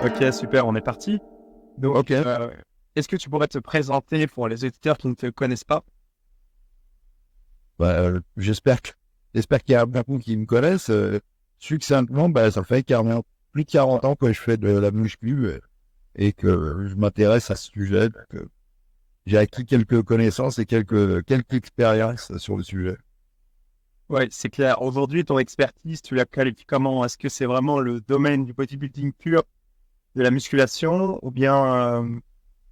Ok, super, on est parti. Donc, Ok. est-ce que tu pourrais te présenter pour les auditeurs qui ne te connaissent pas? J'espère qu'il y a beaucoup qui me connaissent. Succinctement, ça fait plus de 40 ans que je fais de la muscu et que je m'intéresse à ce sujet. Donc, j'ai acquis quelques connaissances et quelques expériences sur le sujet. Oui, c'est clair. Aujourd'hui, ton expertise, tu la qualifies comment? Est-ce que c'est vraiment le domaine du bodybuilding pur, de la musculation, ou bien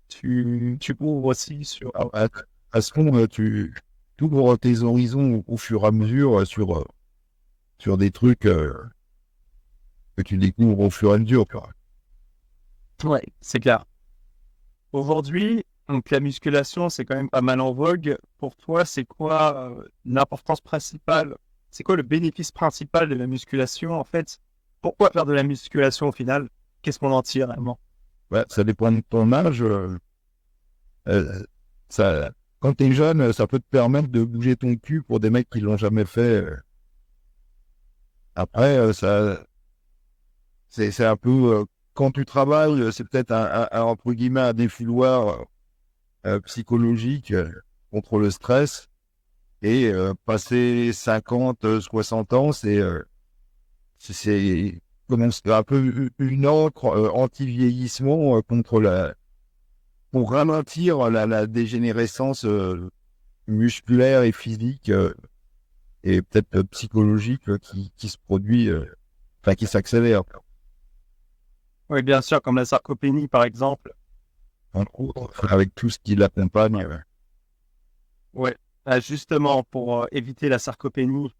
tu couvres aussi sur... Alors, à toute façon, tu ouvres tes horizons au fur et à mesure sur des trucs que tu découvres au fur et à mesure, quoi. Ouais, c'est clair. Aujourd'hui, donc la musculation, c'est quand même pas mal en vogue. Pour toi, c'est quoi l'importance principale? C'est quoi le bénéfice principal de la musculation, en fait? Pourquoi faire de la musculation au final? Qu'est-ce qu'on en tire réellement? Ouais, ça dépend de ton âge. Euh, ça, quand t'es jeune, ça peut te permettre de bouger ton cul pour des mecs qui l'ont jamais fait. Après, c'est un peu quand tu travailles, c'est peut-être entre guillemets un défouloir psychologique contre le stress. Et passer 50, 60 ans, c'est comment c'est un peu une encre anti-vieillissement pour ralentir la dégénérescence musculaire et physique et peut-être psychologique qui se produit, enfin qui s'accélère. Oui, bien sûr, comme la sarcopénie, par exemple. Entre autres, avec tout ce qui l'accompagne. Ouais. Justement, pour éviter la sarcopénie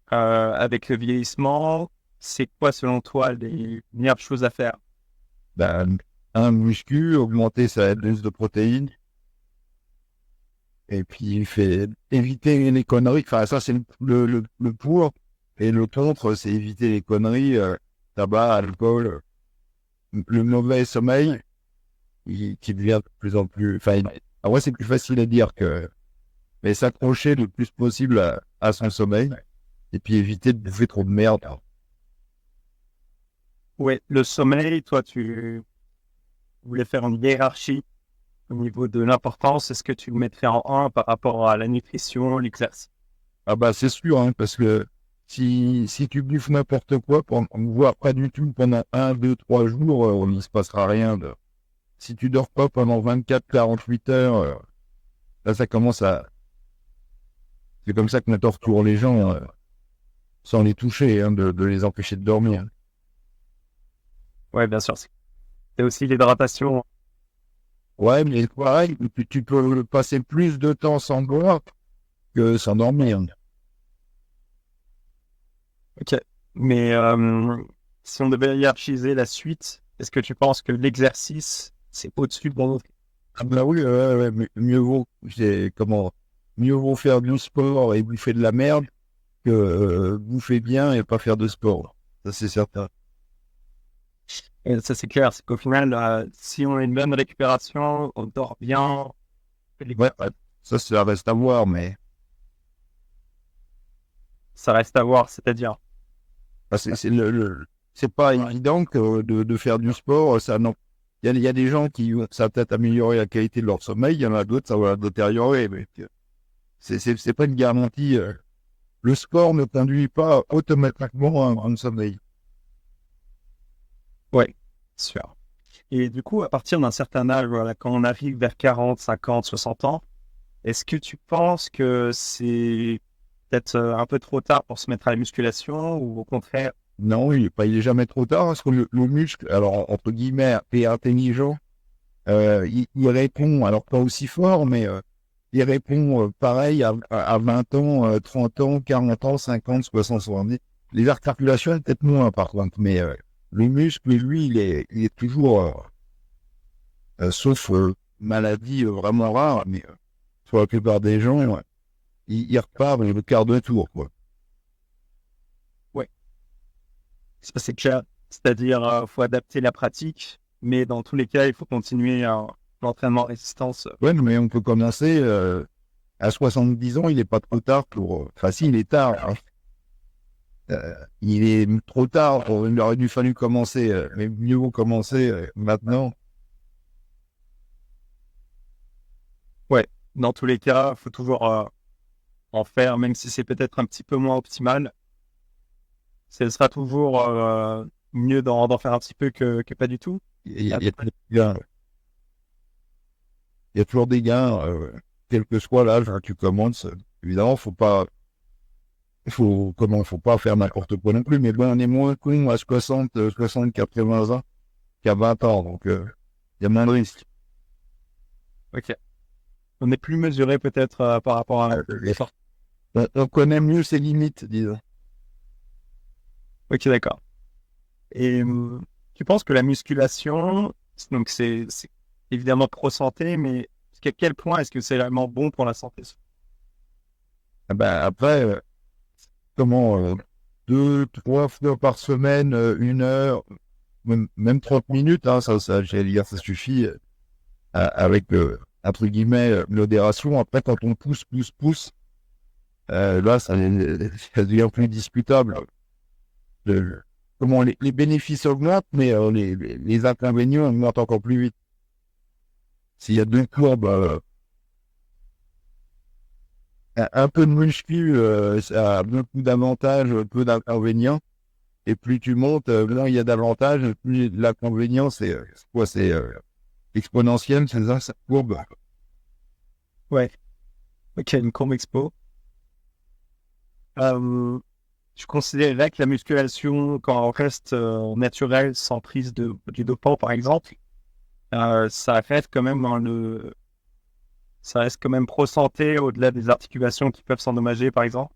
avec le vieillissement, c'est quoi, selon toi, les meilleures choses à faire? Ben, un muscu, augmenter sa dose de protéines, et puis il fait éviter les conneries. Enfin, ça, c'est le pour. Et le contre, c'est éviter les conneries, tabac, alcool, le mauvais sommeil, qui devient de plus en plus. Enfin, en vrai, c'est plus facile à dire que. Mais s'accrocher le plus possible à son sommeil, et puis éviter de bouffer trop de merde. Ouais, le sommeil, toi, tu voulais faire une hiérarchie au niveau de l'importance. Est-ce que tu le mettrais en un par rapport à la nutrition, l'exercice? Ah bah, c'est sûr, hein, parce que si tu bouffes n'importe quoi, voire pas du tout pendant 1, 2, 3 jours, il ne se passera rien. Si tu dors pas pendant 24, 48 heures, là, ça commence à. C'est comme ça qu'on torture les gens, sans les toucher, hein, de les empêcher de dormir. Ouais, bien sûr. C'est aussi l'hydratation. Ouais, mais pareil, tu peux passer plus de temps sans boire que sans dormir. Ok. Mais si on devait hiérarchiser la suite, est-ce que tu penses que l'exercice, c'est au-dessus pour nous? Ah bah oui, ouais, ouais, mieux vaut faire du sport et bouffer de la merde que bouffer bien et pas faire de sport. Ça, c'est certain. Et ça, c'est clair. C'est qu'au final, si on a une bonne récupération, on dort bien, Ouais, ouais, ça reste à voir, mais ça reste à voir. C'est-à-dire, c'est pas évident que de faire du sport. Ça, non. Il y a des gens ça va peut-être améliorer la qualité de leur sommeil, il y en a d'autres, ça va la détériorer, mais c'est pas une garantie. Le sport ne conduit pas automatiquement à un sommeil. ouais, sûr. Et du coup, à partir d'un certain âge, voilà, quand on arrive vers 40, 50, 60 ans, est-ce que tu penses que c'est peut-être un peu trop tard pour se mettre à la musculation ou au contraire? Non, il est jamais trop tard, parce que le muscle, alors entre guillemets, est intelligent. Il répond, alors pas aussi fort, mais il répond pareil à 20 ans, 30 ans, 40 ans, 50, 60, 70. Les articulations, peut-être moins par contre, mais le muscle, lui, il est toujours, sauf maladie vraiment rare, mais pour la plupart des gens, il repart le quart de tour, quoi. Ouais, ça c'est clair. C'est-à-dire, faut adapter la pratique, mais dans tous les cas, il faut continuer l'entraînement résistance. Ouais, mais on peut commencer à 70 ans, il n'est pas trop tard pour. Enfin, si, il est tard, hein. Il est trop tard, il aurait dû fallu commencer, mais mieux vaut commencer maintenant. Ouais, dans tous les cas, il faut toujours en faire, même si c'est peut-être un petit peu moins optimal. Ce sera toujours mieux d'en faire un petit peu que pas du tout. Il y a toujours des gains, quel que soit l'âge que tu commences. Évidemment, faut pas faire n'importe quoi non plus, mais bon, on est moins con à 80 ans qu'à 20 ans, donc il y a moins de risques. Ok. On est plus mesuré peut-être par rapport à l'effort. On connaît mieux ses limites, disons. Ok, d'accord. Et tu penses que la musculation, donc c'est évidemment pro-santé, mais jusqu'à quel point est-ce que c'est vraiment bon pour la santé? Ah ben, après, comment, 2, 3 fois par semaine, 1 heure, même 30 minutes, hein, j'allais dire, ça suffit avec, entre guillemets, modération. Après, quand on pousse, là, ça devient plus discutable. Comment les bénéfices augmentent, mais les inconvénients augmentent encore plus vite. S'il y a deux courbes, un peu de muscu, ça a beaucoup d'avantages, peu d'inconvénients. Et plus tu montes, là, il y a d'avantages, plus l'inconvénient, c'est quoi? C'est exponentiel, c'est ça, cette courbe. Ouais. Ok, une courbe expo. Je considérerais que la musculation, quand on reste naturel, sans prise du dopant, par exemple, ça reste quand même ça reste quand même pro-santé au-delà des articulations qui peuvent s'endommager, par exemple.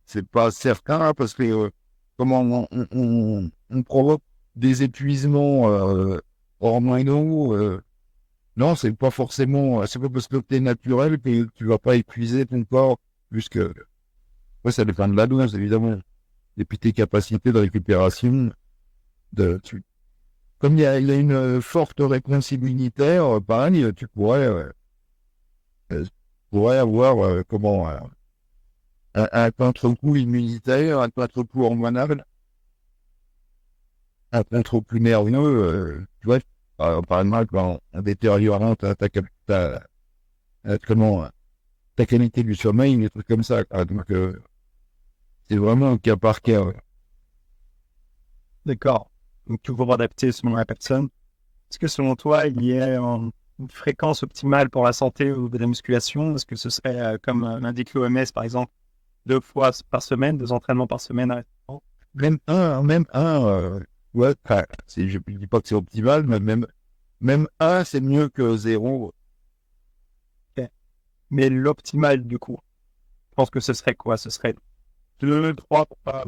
C'est pas certain, hein, parce que comment on provoque des épuisements hormonaux. Non, c'est pas parce que tu es naturel que tu vas pas épuiser ton corps, puisque ouais, ça dépend de la dose, évidemment. Et puis tes capacités de récupération. Comme il y a une forte réponse immunitaire, pareil, tu pourrais avoir un contre-coup immunitaire, un contre-coup hormonal, un contre-coup nerveux. Tu vois, par exemple, en détériorant comment, ta qualité du sommeil, des trucs comme ça, quoi. Donc, c'est vraiment un cas par cas. Ouais. D'accord. Donc, toujours adapté selon la personne. Est-ce que selon toi, il y a une fréquence optimale pour la santé ou de la musculation? Est-ce que ce serait, comme l'indique l'OMS, par exemple, 2 fois par semaine, 2 entraînements par semaine à répétition? Même un, ouais, enfin, je ne dis pas que c'est optimal, mais même un, c'est mieux que zéro. Ok. Mais l'optimal, du coup, je pense que ce serait quoi? Ce serait 2, 3 par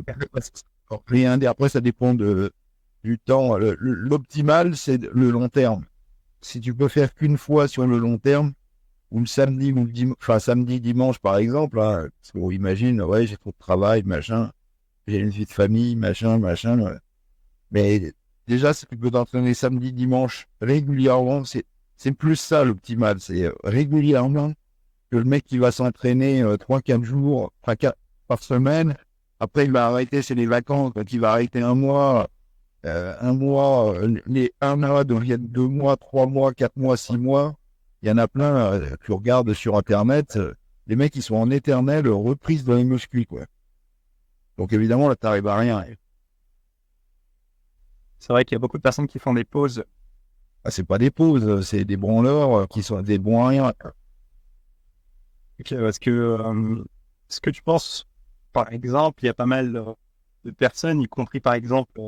Rien. Et après, ça dépend du temps. L'optimal, c'est le long terme. Si tu peux faire qu'une fois sur le long terme, ou le samedi, ou le dimanche, enfin samedi, dimanche par exemple, hein, parce qu'on imagine, ouais, j'ai trop de travail, machin, j'ai une vie de famille, machin. Ouais. Mais déjà, si tu peux t'entraîner samedi, dimanche régulièrement, c'est plus ça l'optimal. C'est régulièrement que le mec qui va s'entraîner 3, 4 jours, enfin 4 par semaine. Après, il va arrêter, c'est les vacances, donc il va arrêter un mois, les 1 mois deviennent 2 mois, 3 mois, 4 mois, 6 mois. Il y en a plein, tu regardes sur Internet, les mecs, ils sont en éternelle reprise de les muscles, quoi. Donc évidemment, là, t'arrives à rien. C'est vrai qu'il y a beaucoup de personnes qui font des pauses. Ah, c'est pas des pauses, c'est des branleurs qui sont des bons à rien. Ok, est-ce que tu penses, par exemple, il y a pas mal de personnes, y compris par exemple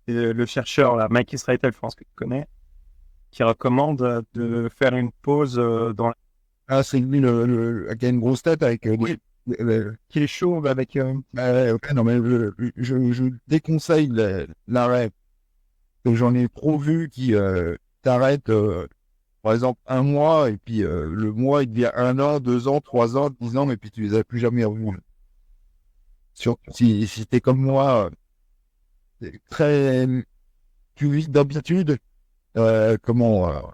le chercheur, là, Mike Israel, je pense que tu connais, qui recommande de faire une pause dans Ah, c'est lui qui a une grosse tête avec oui, qui est chauve avec ok, non, mais je déconseille l'arrêt. J'en ai trop vu qui t'arrêtent, par exemple, 1 mois, et puis le mois, il devient 1 an, 2 ans, 3 ans, 10 ans, et puis tu les as plus jamais revus. Si t'es comme moi, très, tu vis d'habitude, comment,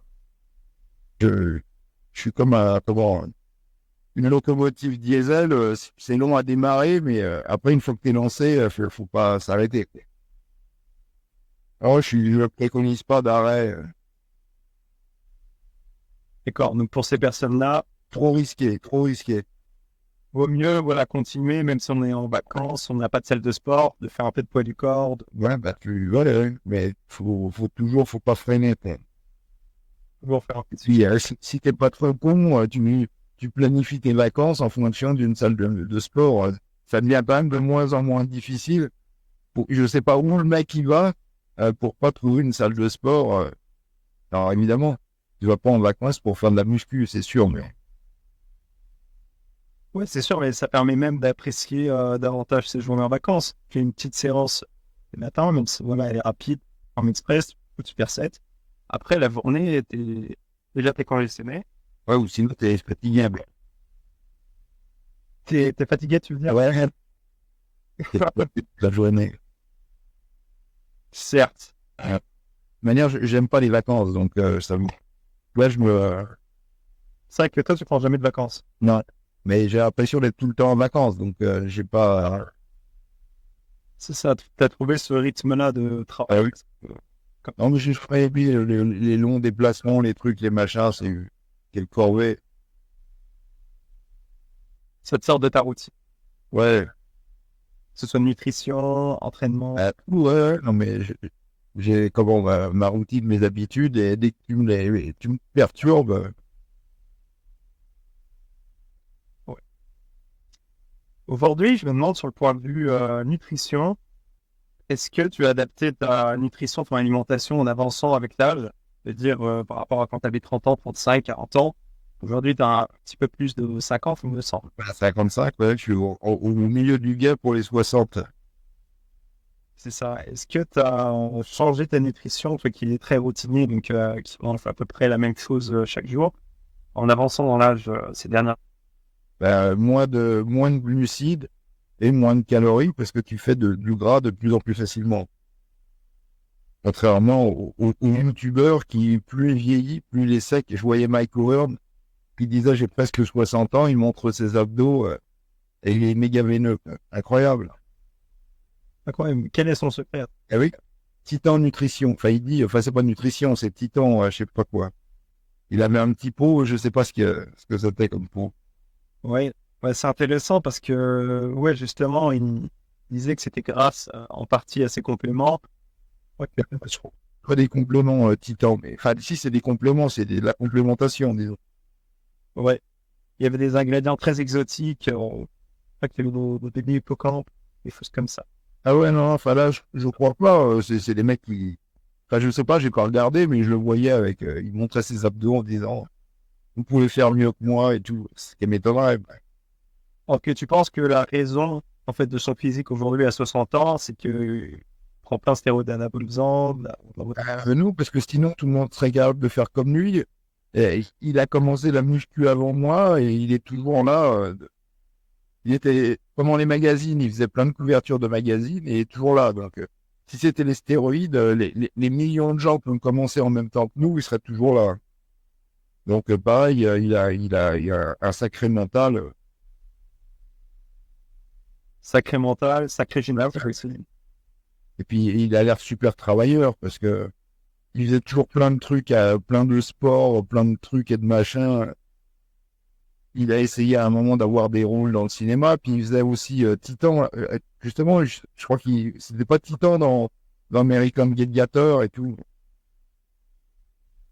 je, je suis comme un, comment, une locomotive diesel, c'est long à démarrer, mais après, une fois que t'es lancé, faut pas s'arrêter, quoi. Alors, je préconise pas d'arrêt. D'accord. Donc, pour ces personnes-là, Trop risqué, trop risqué. vaut mieux, voilà, continuer, même si on est en vacances, on n'a pas de salle de sport, de faire un peu de poids du corps. Ouais, bah, voilà, mais faut pas freiner, quoi. Toujours faire un peu de Puis, si t'es pas trop con, tu planifies tes vacances en fonction d'une salle de sport. Ça devient quand même de moins en moins difficile. Je sais pas où le mec il va pour pas trouver une salle de sport. Alors évidemment, tu vas pas en vacances pour faire de la muscu, c'est sûr, mais Ouais, c'est sûr, mais ça permet même d'apprécier davantage ces journées en vacances. Tu fais une petite séance le matin, même si voilà, elle est rapide, en express, ou tu fais 7. Après, la journée, déjà t'es congestionné. ouais, ou sinon t'es fatigable. T'es fatigué, tu veux dire? Ouais, la journée. Certes. De toute manière, j'aime pas les vacances, donc ça me. Ouais, C'est vrai que toi, tu prends jamais de vacances. non, mais j'ai l'impression d'être tout le temps en vacances, donc j'ai pas. C'est ça, t'as trouvé ce rythme-là de Ah travail. oui. Non, mais je ferais bien les longs déplacements, les trucs, les machins, c'est quelle corvée. Ça te sort de ta routine. Ouais, Que ce soit nutrition, entraînement. ouais, non, mais j'ai comment ma routine, mes habitudes, et dès que tu me perturbes, Ouais. Aujourd'hui, je me demande sur le point de vue nutrition, est-ce que tu as adapté ta nutrition, ton alimentation en avançant avec l'âge? C'est-à-dire par rapport à quand tu avais 30 ans, 35, 40 ans. Aujourd'hui, tu as un petit peu plus de 50, il me semble. à 55, ouais, je suis au milieu du gap pour les 60. C'est ça. Est-ce que tu as changé ta nutrition, toi qui est très routinier, donc qui mange à peu près la même chose chaque jour, en avançant dans l'âge ces dernières. Moins de glucides et moins de calories parce que tu fais du gras de plus en plus facilement. Contrairement aux youtubeurs qui, plus il vieillit, plus il est sec. Je voyais Mike Owen qui disait j'ai presque 60 ans, il montre ses abdos et il est méga veineux. Incroyable. Incroyable. Quel est son secret? Eh oui, Titan Nutrition. Enfin, il dit, enfin, c'est pas nutrition, c'est Titan, je sais pas quoi. Il avait un petit pot, je sais pas ce que c'était comme pot. Ouais, ouais, c'est intéressant parce que, ouais, justement, il disait que c'était grâce en partie à ses compléments. Ouais, Pas des compléments Titan, mais enfin, si c'est des compléments, c'est de la complémentation, disons. ouais. Il y avait des ingrédients très exotiques. Pas qu'il y avait nos bébés hippocampes, des choses comme ça. Ah ouais, non, enfin là, je crois pas. C'est des mecs qui. Enfin, je sais pas, j'ai pas regardé, mais je le voyais avec. Il montrait ses abdos en disant vous pouvez faire mieux que moi et tout. Ce qui m'étonnerait. Ok, tu penses que la raison, en fait, de son physique aujourd'hui à 60 ans, c'est que prend plein de stéroïdes anabolisants. Nous, parce que sinon, tout le monde serait capable de faire comme lui. Et il a commencé la muscu avant moi et il est toujours là. Il était, pendant les magazines, il faisait plein de couvertures de magazines et il est toujours là. Donc, si c'était les stéroïdes, les millions de gens qui ont commencé en même temps que nous, ils seraient toujours là. Donc, pareil, il a un sacré mental. Sacré mental, sacré général. Et puis, il a l'air super travailleur parce que il faisait toujours plein de trucs, plein de sports, plein de trucs et de machins. Il a essayé à un moment d'avoir des rôles dans le cinéma, puis il faisait aussi Titan. Justement, je crois qu'il c'était pas Titan dans American Gladiator et tout.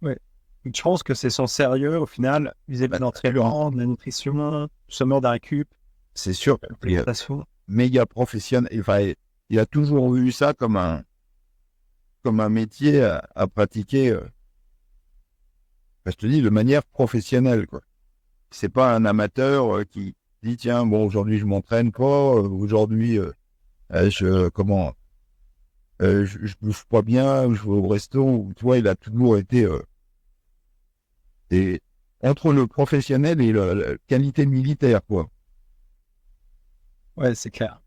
Ouais. Donc, je pense que c'est son sérieux, au final, vis-à-vis de l'entraînement, de la nutrition, du sommeil, de la récup, C'est sûr, de il est l'alimentation. méga professionnel. Enfin, il a toujours vu ça comme un métier à pratiquer. Je te dis, de manière professionnelle, quoi. C'est pas un amateur qui dit tiens bon aujourd'hui je m'entraîne pas, aujourd'hui je bouffe pas bien, je vais au resto. Tu vois, il a toujours été et entre le professionnel et la qualité militaire, quoi. Ouais, c'est clair.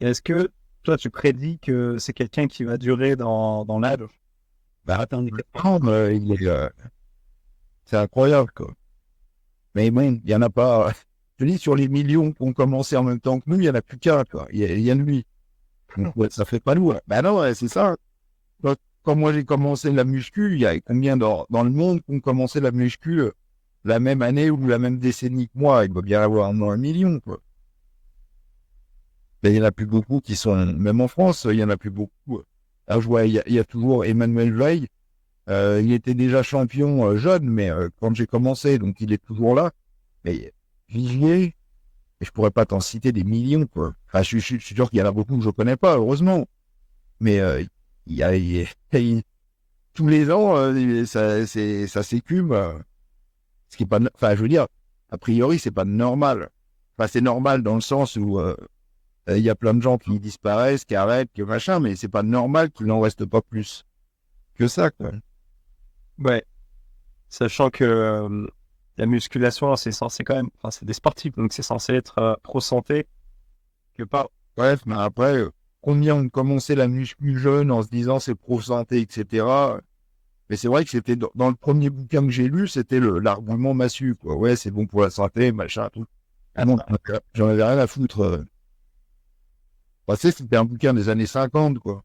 Et est-ce que toi, tu prédis que c'est quelqu'un qui va durer dans l'âge? Bah, Atteindre des le prendre, c'est incroyable, quoi. Mais bon, il y en a pas. Je dis, sur les millions qui ont commencé en même temps que nous, il n'y en a plus qu'un, quoi. Il y a lui. Donc, ouais, ça fait pas lourd. Ben non, ouais, c'est ça. Quand moi j'ai commencé la muscu, il y a combien dans le monde qui ont commencé la muscu la même année ou la même décennie que moi? Il doit bien y avoir au moins 1 million, quoi. Ben, il n'y en a plus beaucoup qui sont, même en France, il n'y en a plus beaucoup. Alors, je vois, il y a toujours Emmanuel Veil. Il était déjà champion jeune, mais quand j'ai commencé, donc il est toujours là. Mais Vigier, je pourrais pas t'en citer des millions, quoi. Enfin, je suis sûr qu'il y en a beaucoup que je connais pas, heureusement. Mais tous les ans, ça s'écume. Ce qui est pas, enfin, je veux dire, a priori, c'est pas normal. Enfin, c'est normal dans le sens où il y a plein de gens qui disparaissent, qui arrêtent, que machin, mais c'est pas normal qu'il n'en reste pas plus que ça, quoi. Ouais, sachant que la musculation, c'est censé quand même, enfin, c'est des sportifs, donc c'est censé être pro santé, que pas. Bref, mais après, combien ont commencé la muscu jeune en se disant c'est pro santé, etc. Mais c'est vrai que c'était dans le premier bouquin que j'ai lu, c'était l'argument massu, quoi. Ouais, c'est bon pour la santé, machin, tout. Ah non, j'en avais rien à foutre. C'était un bouquin des années 50, quoi.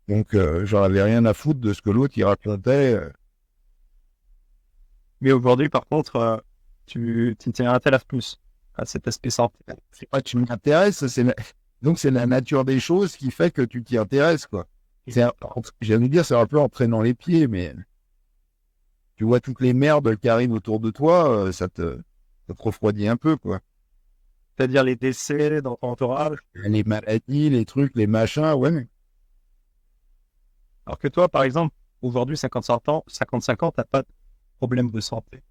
Donc, j'en avais rien à foutre de ce que l'autre, il racontait. Mais aujourd'hui, par contre, tu t'y intéresses plus à cet aspect santé. C'est pas que tu m'intéresses, donc c'est la nature des choses qui fait que tu t'y intéresses, quoi. J'allais dire, c'est un peu en traînant les pieds, mais tu vois toutes les merdes qui arrivent autour de toi, ça te refroidit un peu, quoi. C'est-à-dire les décès dans ton entourage. Les maladies, les trucs, les machins, ouais. Alors que toi, par exemple, aujourd'hui, 55 ans, t'as pas de problème de santé.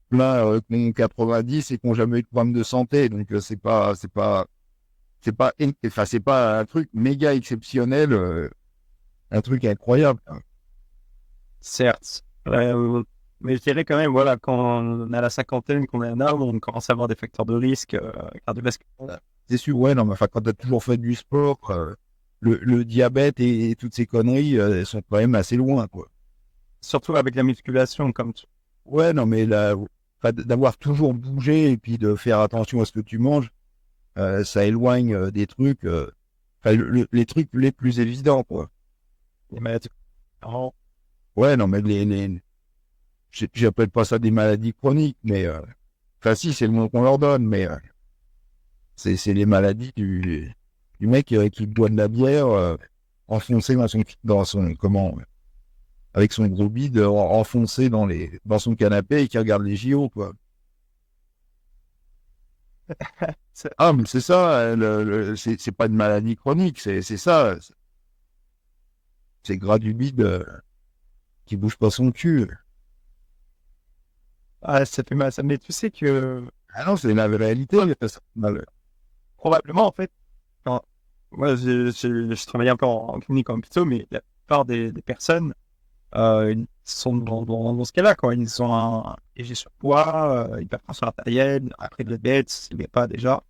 Là, qui ont 90 et qui n'ont jamais eu de problème de santé, donc c'est pas un truc méga exceptionnel, un truc incroyable. Certes. Mais je dirais quand même, voilà, quand on a la cinquantaine, qu'on est un homme, on commence à avoir des facteurs de risque cardiovasculaires. C'est sûr, ouais, non, mais enfin, quand t'as toujours fait du sport, le diabète et toutes ces conneries, elles sont quand même assez loin, quoi. Surtout avec la musculation, comme tu. Ouais, non, mais là, enfin, d'avoir toujours bougé et puis de faire attention à ce que tu manges, ça éloigne des trucs, enfin, les trucs les plus évidents, quoi. Les maladies. Oh. Ouais, non, mais j'appelle pas ça des maladies chroniques, mais enfin si, c'est le nom qu'on leur donne, mais c'est les maladies du mec qui boit de la bière enfoncé dans son comment avec son gros bide enfoncé dans son canapé et qui regarde les JO, quoi. Ah, mais c'est ça, c'est pas une maladie chronique, c'est ça, c'est gras du bide qui bouge pas son cul. Ah, ça fait mal. Mais tu sais que Ah non, c'est la réalité. Ça fait mal. probablement, en fait, quand moi, je travaillais un peu en clinique en hôpital, mais la plupart des personnes ils sont dans ce cas-là, quoi. Ils ont un léger surpoids, hypertension artérielle, après le diabète, s'il n'y a pas déjà.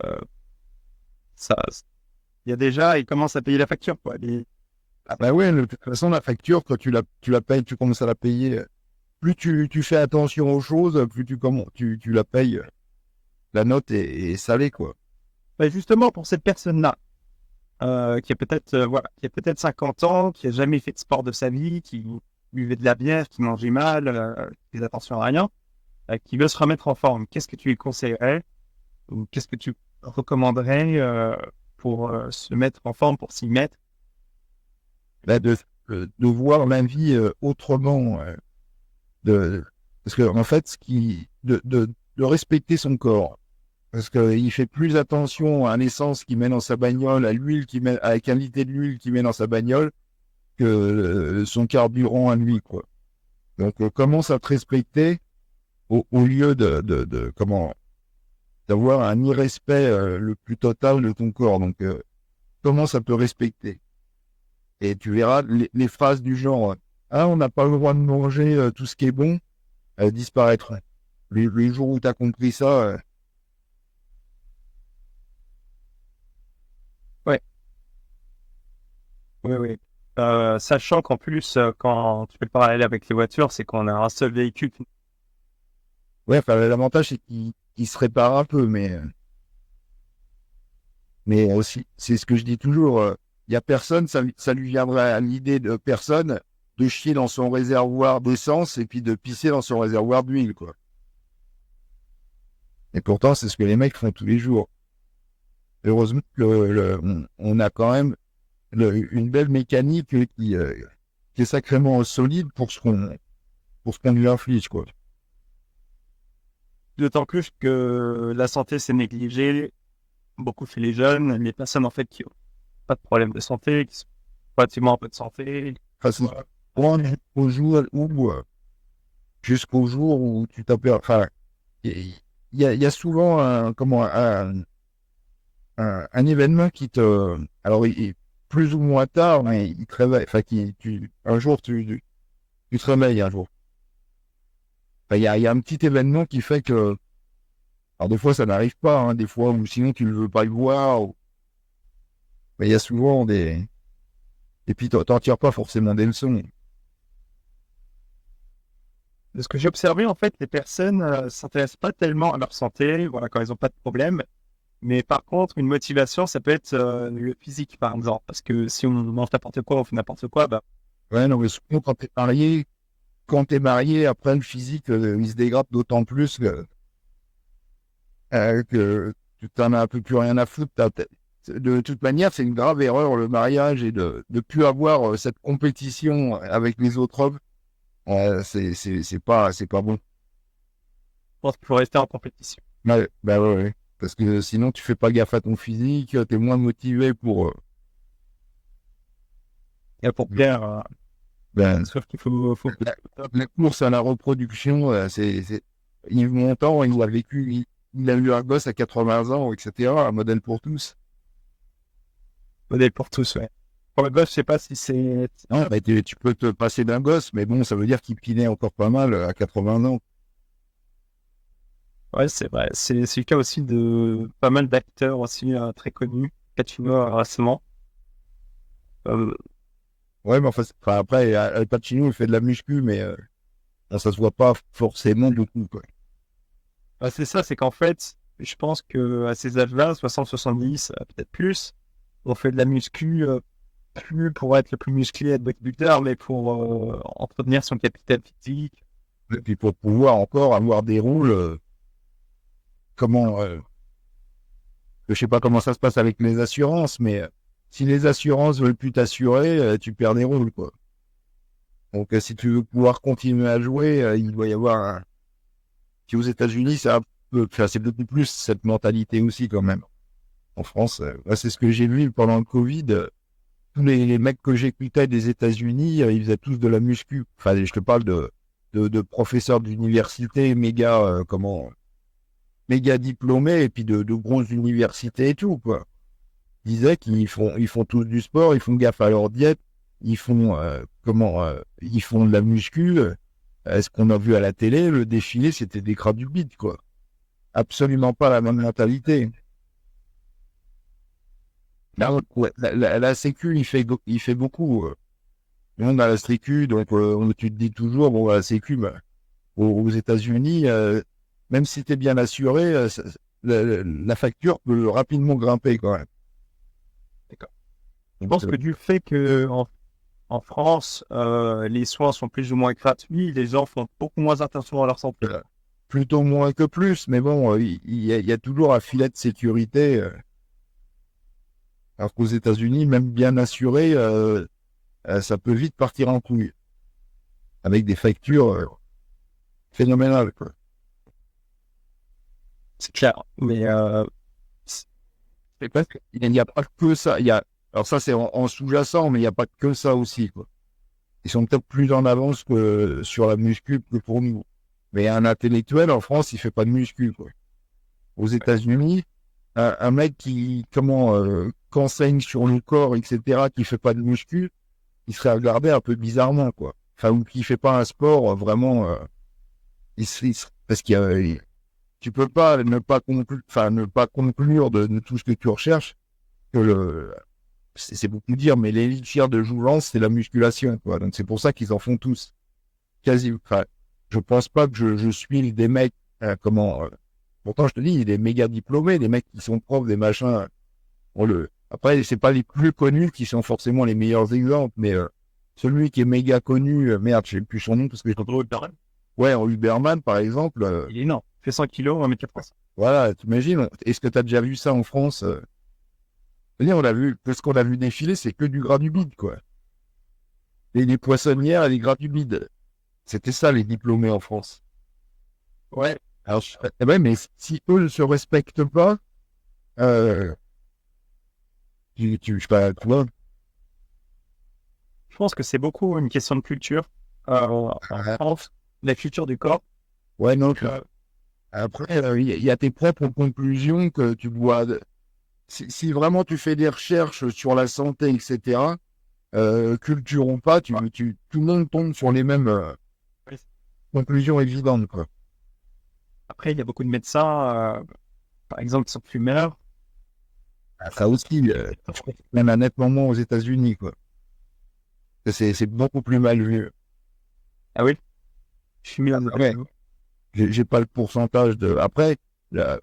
Euh, ça, il y a déjà, ils commencent à payer la facture, quoi. Ah bah ouais, de toute façon, la facture, quand tu la payes, tu commences à la payer. Plus tu fais attention aux choses, plus tu la payes. La note est salée, quoi. Bah, justement, pour cette personne-là, qui a peut-être voilà, qui a peut-être 50 ans, qui a jamais fait de sport de sa vie, qui buvait de la bière, qui mangeait mal, qui fait attention à rien, qui veut se remettre en forme, qu'est-ce que tu lui conseillerais ou qu'est-ce que tu recommanderais pour se mettre en forme, pour s'y mettre? Là, de voir la vie autrement. Parce que, en fait, de respecter son corps. Parce qu'il fait plus attention à l'essence qu'il met dans sa bagnole, à la qualité de l'huile qu'il met dans sa bagnole, que son carburant à lui, quoi. Donc, commence à te respecter au lieu d'avoir un irrespect le plus total de ton corps. Donc, commence à te respecter. Et tu verras les phrases du genre, ah, on n'a pas le droit de manger tout ce qui est bon, disparaîtront. Les jours où tu as compris ça, Ouais, oui, oui. Sachant qu'en plus, quand tu fais le parallèle avec les voitures, c'est qu'on a un seul véhicule. Ouais, enfin, l'avantage, c'est qu'il se répare un peu, mais aussi, c'est ce que je dis toujours, il y a personne, ça lui viendrait à l'idée de personne de chier dans son réservoir d'essence et puis de pisser dans son réservoir d'huile, quoi. Et pourtant, c'est ce que les mecs font tous les jours. Heureusement que on a quand même une belle mécanique qui est sacrément solide pour ce qu'on lui inflige, quoi. D'autant plus que la santé, c'est négligé beaucoup chez les jeunes, les personnes en fait qui n'ont pas de problème de santé, qui sont relativement en bonne santé. Enfin, c'est jusqu'au jour où tu t'aperçois. Enfin, il y a souvent un événement qui te. Alors, plus ou moins tard, mais il te réveille. Enfin, un jour, tu te réveilles un jour. Enfin, il y a un petit événement qui fait que. Alors, des fois, ça n'arrive pas, hein, des fois, ou sinon, tu ne veux pas le voir. Mais il y a souvent des. Et puis, t'en tires pas forcément des leçons. De ce que j'ai observé, en fait, les personnes s'intéressent pas tellement à leur santé, voilà, quand ils n'ont pas de problème. Mais par contre, une motivation, ça peut être le physique, par exemple. Parce que si on mange n'importe quoi, on fait n'importe quoi, bah, Ouais, non, mais souvent, quand t'es marié, après, le physique, il se dégrade d'autant plus que tu t'en as un peu plus rien à foutre. De toute manière, c'est une grave erreur, le mariage, et de plus avoir cette compétition avec les autres hommes. C'est pas bon. je pense qu'il faut rester en compétition. Ouais, bah ouais, ouais. Parce que sinon, tu fais pas gaffe à ton physique, t'es moins motivé pour. Et pour plaire, Ben, sauf qu'il faut... la course à la reproduction, Yves Montand, il a eu un gosse à 80 ans, etc. Un modèle pour tous. Modèle pour tous, ouais. Pour le gosse, je sais pas si c'est... Non, bah, tu peux te passer d'un gosse, mais bon, ça veut dire qu'il pinait encore pas mal à 80 ans. Ouais, c'est vrai. C'est le cas aussi de pas mal d'acteurs aussi très connus, Pacino récemment. Euh, Ouais, mais enfin, après, Al Pacino, il fait de la muscu, mais ça se voit pas forcément beaucoup, quoi. bah, c'est ça, c'est qu'en fait, je pense que à ces âges-là, 60-70, peut-être plus, on fait de la muscu plus pour être le plus musclé, être bodybuilder, mais pour entretenir son capital physique. Et puis pour pouvoir encore avoir des rôles, comment, je sais pas comment ça se passe avec les assurances, mais si les assurances veulent plus t'assurer, tu perds des rôles, quoi. Donc, si tu veux pouvoir continuer à jouer, il doit y avoir Puis aux États-Unis, enfin, c'est beaucoup plus cette mentalité aussi, quand même. En France, ouais, c'est ce que j'ai vu pendant le Covid. Tous les mecs que j'écoutais des États-Unis, ils faisaient tous de la muscu. Enfin, je te parle de professeurs d'université méga diplômés et puis de grosses universités et tout, quoi. Ils disaient ils font tous du sport, ils font gaffe à leur diète, ils font de la muscu. Ce qu'on a vu à la télé, le défilé, c'était des cras du bide, quoi. Absolument pas la même mentalité. Là, ouais, la Sécu, il fait beaucoup. On a la Sécu, donc tu te dis toujours, bon, la Sécu, bah, aux États-Unis, même si tu es bien assuré, la facture peut rapidement grimper quand même. D'accord. Je Donc, pense que du fait que en France, les soins sont plus ou moins gratuits, les gens font beaucoup moins attention à leur santé. plutôt moins que plus, mais bon, il y a toujours un filet de sécurité. Alors qu'aux États-Unis, même bien assuré, ça peut vite partir en couille. Avec des factures phénoménales, quoi. C'est clair. Mais C'est parce qu'il n'y a pas que ça. Alors ça, c'est en sous-jacent, mais il n'y a pas que ça aussi, quoi. Ils sont peut-être plus en avance que sur la muscu que pour nous. Mais un intellectuel, en France, il fait pas de muscu, quoi. Aux États-Unis, un mec qu'enseigne sur le corps, etc., qui fait pas de muscu, il serait regardé un peu bizarrement, quoi. Enfin, ou qui fait pas un sport vraiment, parce tu peux pas ne pas conclure de tout ce que tu recherches que c'est beaucoup dire, mais l'élixir de jouvence, c'est la musculation, quoi. Donc c'est pour ça qu'ils en font tous quasi. Enfin, je pense pas que je suis des mecs Pourtant, je te dis, il est méga diplômé, les mecs qui sont profs, des machins. Après, c'est pas les plus connus qui sont forcément les meilleurs exemples, mais celui qui est méga connu, merde, je sais plus son nom parce que je retrouve. Ouais, en Huberman, par exemple. Il est énorme. Il fait 100 kilos, 1m80. Voilà, t'imagines, est-ce que tu as déjà vu ça en France? C'est-à-dire, que ce qu'on a vu défiler, c'est que du gras du bide, quoi. Et les poissonnières et les gras du bide. C'était ça, les diplômés en France. Ouais. Alors, mais si eux ne se respectent pas, je sais pas, tu vois. Je pense que c'est beaucoup une question de culture. En France, la culture du corps. Ouais, non, après, il y a tes propres conclusions que tu dois. Si vraiment tu fais des recherches sur la santé, etc., culture ou pas, tout le monde tombe sur les mêmes conclusions évidentes, quoi. Après, il y a beaucoup de médecins, par exemple, qui sont fumeurs. Ça aussi, même à nettement moins aux États-Unis, quoi. C'est beaucoup plus mal vu. Ah oui? Fumeurs. Ouais. J'ai pas le pourcentage de. Après,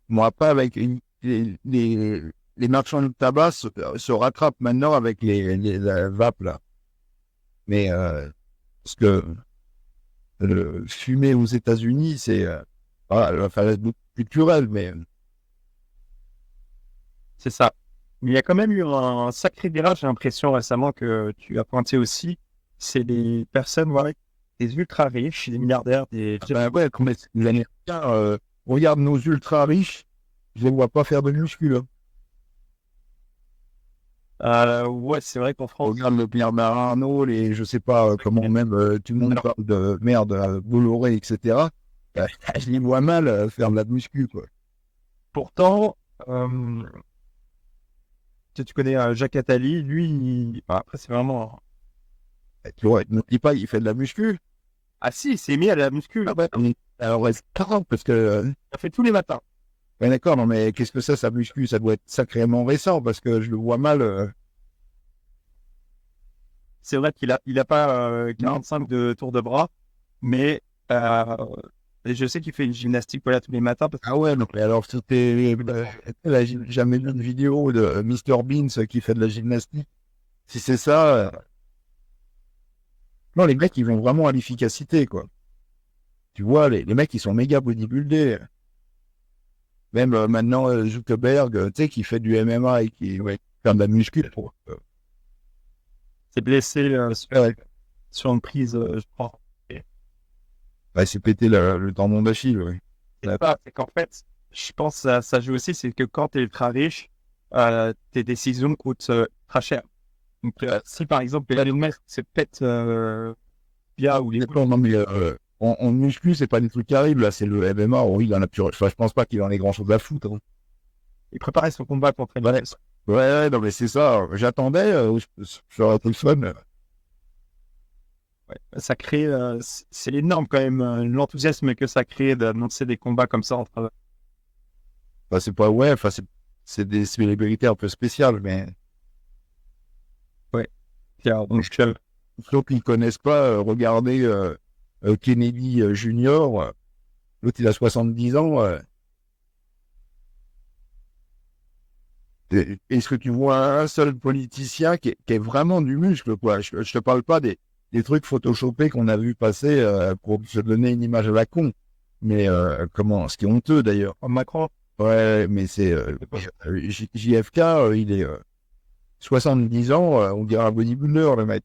moi, pas avec les marchands de tabac se rattrapent maintenant avec la vape, là. Mais parce que fumer aux États-Unis, c'est voilà, enfin, culturel, mais C'est ça. Mais il y a quand même eu un sacré virage, j'ai l'impression récemment que tu as pointé aussi. C'est des personnes, ouais, des ultra riches, des milliardaires, des... ben ouais, comme les Américains, regarde nos ultra riches, je les vois pas faire de muscu, hein. Ouais, c'est vrai qu'en France, Regarde le Pierre Arnaud, je sais pas comment même tout le monde parle de merde, Bolloré, etc. Je les vois mal faire de la muscu, quoi. pourtant, tu connais Jacques Attali, lui, après c'est vraiment... Tu vois, ne dis pas, il fait de la muscu. Ah si, il s'est mis à la muscu. Ah ouais, alors c'est grave, parce que Il fait tous les matins. ouais, d'accord, non mais qu'est-ce que ça muscu? Ça doit être sacrément récent, parce que je le vois mal. C'est vrai qu'il a pas 45 de tour de bras, mais je sais qu'il fait une gymnastique voilà, tous les matins. Ah ouais, donc alors là, j'ai jamais vu une vidéo de Mr Beans qui fait de la gymnastique. Si c'est ça, non, les mecs, ils vont vraiment à l'efficacité, quoi. Tu vois, les mecs, ils sont méga bodybuildés. Même maintenant, Zuckerberg, tu sais, qui fait du MMA et qui fait de la muscu. C'est blessé Ouais, sur une prise, je crois. il s'est pété le tendon d'Achille, ouais. C'est qu'en fait, je pense que ça joue aussi, c'est que quand tu es ultra riche, tes décisions coûtent très cher. Donc, si par exemple, Elon Musk se pète bien ou les Non, mais en muscu, c'est pas des trucs terribles, là, c'est le MMA. Oui, il en a plus. Enfin, je pense pas qu'il en ait grand chose à foutre, hein. il préparait son combat contre Elon Musk. Ouais, non, mais c'est ça. J'attendais, sur un téléphone. Ouais. Ça crée, c'est énorme quand même, l'enthousiasme que ça crée d'annoncer des combats comme ça entre... Enfin, c'est pas, ouais, enfin, c'est des célébrités un peu spéciales, mais Ouais. Donc, ceux qui ne connaissent pas, regardez Kennedy Junior, l'autre il a 70 ans. Est-ce que tu vois un seul politicien qui est vraiment du muscle, quoi? Je te parle pas des trucs photoshopés qu'on a vu passer pour se donner une image à la con. Mais ce qui est honteux d'ailleurs. Macron, Ouais, mais c'est JFK, il est 70 ans, on dirait un bodybuilder, le mec.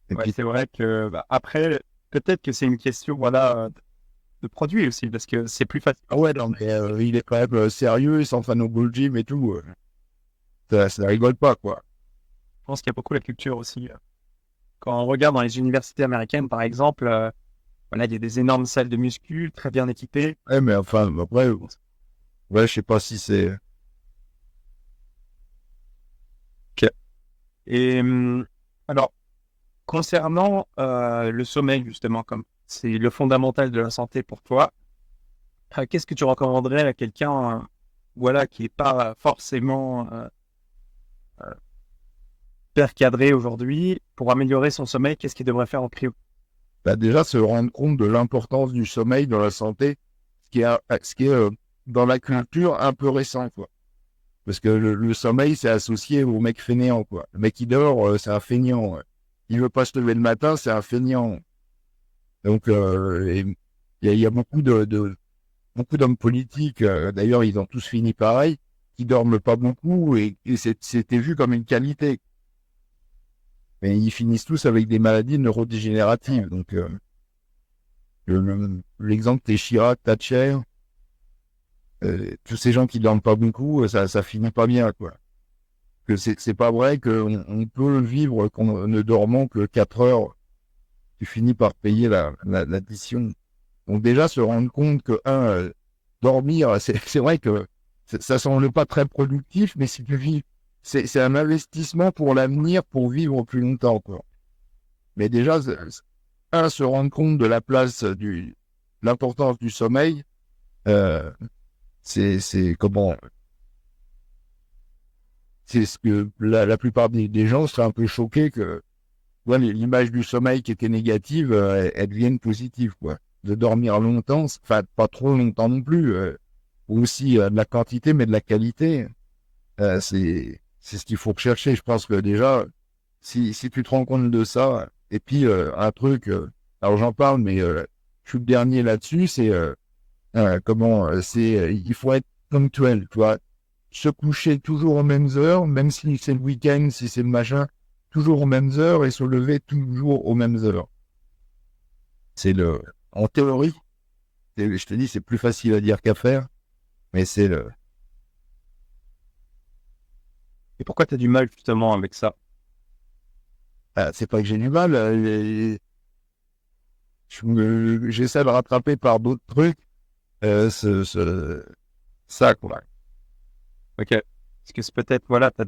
Et ouais, puis, c'est vrai que après, peut-être que c'est une question voilà, de produit aussi, parce que c'est plus facile. ah ouais, non, mais il est quand même sérieux, il s'entraîne au Bull Gym et tout. Ça rigole pas, quoi. Je pense qu'il y a beaucoup la culture aussi. Quand on regarde dans les universités américaines, par exemple, voilà, il y a des énormes salles de muscu, très bien équipées. Ouais, mais enfin, après, ouais, je sais pas si c'est. Et alors, concernant le sommeil, justement, comme c'est le fondamental de la santé pour toi, qu'est-ce que tu recommanderais à quelqu'un voilà, qui n'est pas forcément hyper cadré aujourd'hui pour améliorer son sommeil? Qu'est-ce qu'il devrait faire en prio? bah déjà se rendre compte de l'importance du sommeil dans la santé, ce qui est dans la culture un peu récent, quoi. Parce que le sommeil, c'est associé au mec fainéant, quoi. Le mec qui dort, c'est un feignant. Il veut pas se lever le matin, c'est un feignant. Donc, il y a beaucoup d'hommes politiques, d'ailleurs, ils ont tous fini pareil, qui dorment pas beaucoup et c'était vu comme une qualité. Mais ils finissent tous avec des maladies neurodégénératives. Donc, l'exemple des Chirac, Thatcher, tous ces gens qui dorment pas beaucoup, ça finit pas bien, quoi. Que c'est pas vrai qu'on peut vivre qu'en ne dormant que 4 heures. Tu finis par payer l'addition. Donc déjà, se rendre compte que, dormir, c'est vrai que ça semble pas très productif, mais si tu vis, c'est un investissement pour l'avenir, pour vivre plus longtemps, quoi. Mais déjà, se rendre compte de la place l'importance du sommeil, c'est comment, c'est ce que la plupart des gens seraient un peu choqués que, ouais, l'image du sommeil qui était négative, elle devienne positive, quoi. De dormir longtemps, enfin, pas trop longtemps non plus, aussi de la quantité, mais de la qualité, c'est ce qu'il faut rechercher. Je pense que déjà, si tu te rends compte de ça, et puis un truc, alors j'en parle, mais je suis le dernier là-dessus, c'est il faut être ponctuel, tu vois, se coucher toujours aux mêmes heures, même si c'est le week-end, si c'est le machin, toujours aux mêmes heures et se lever toujours aux mêmes heures. En théorie, je te dis, c'est plus facile à dire qu'à faire, mais Et pourquoi tu as du mal justement avec ça? c'est pas que j'ai du mal, j'essaie de rattraper par d'autres trucs, ça, quoi. Ok. Parce que c'est peut-être, voilà, t'as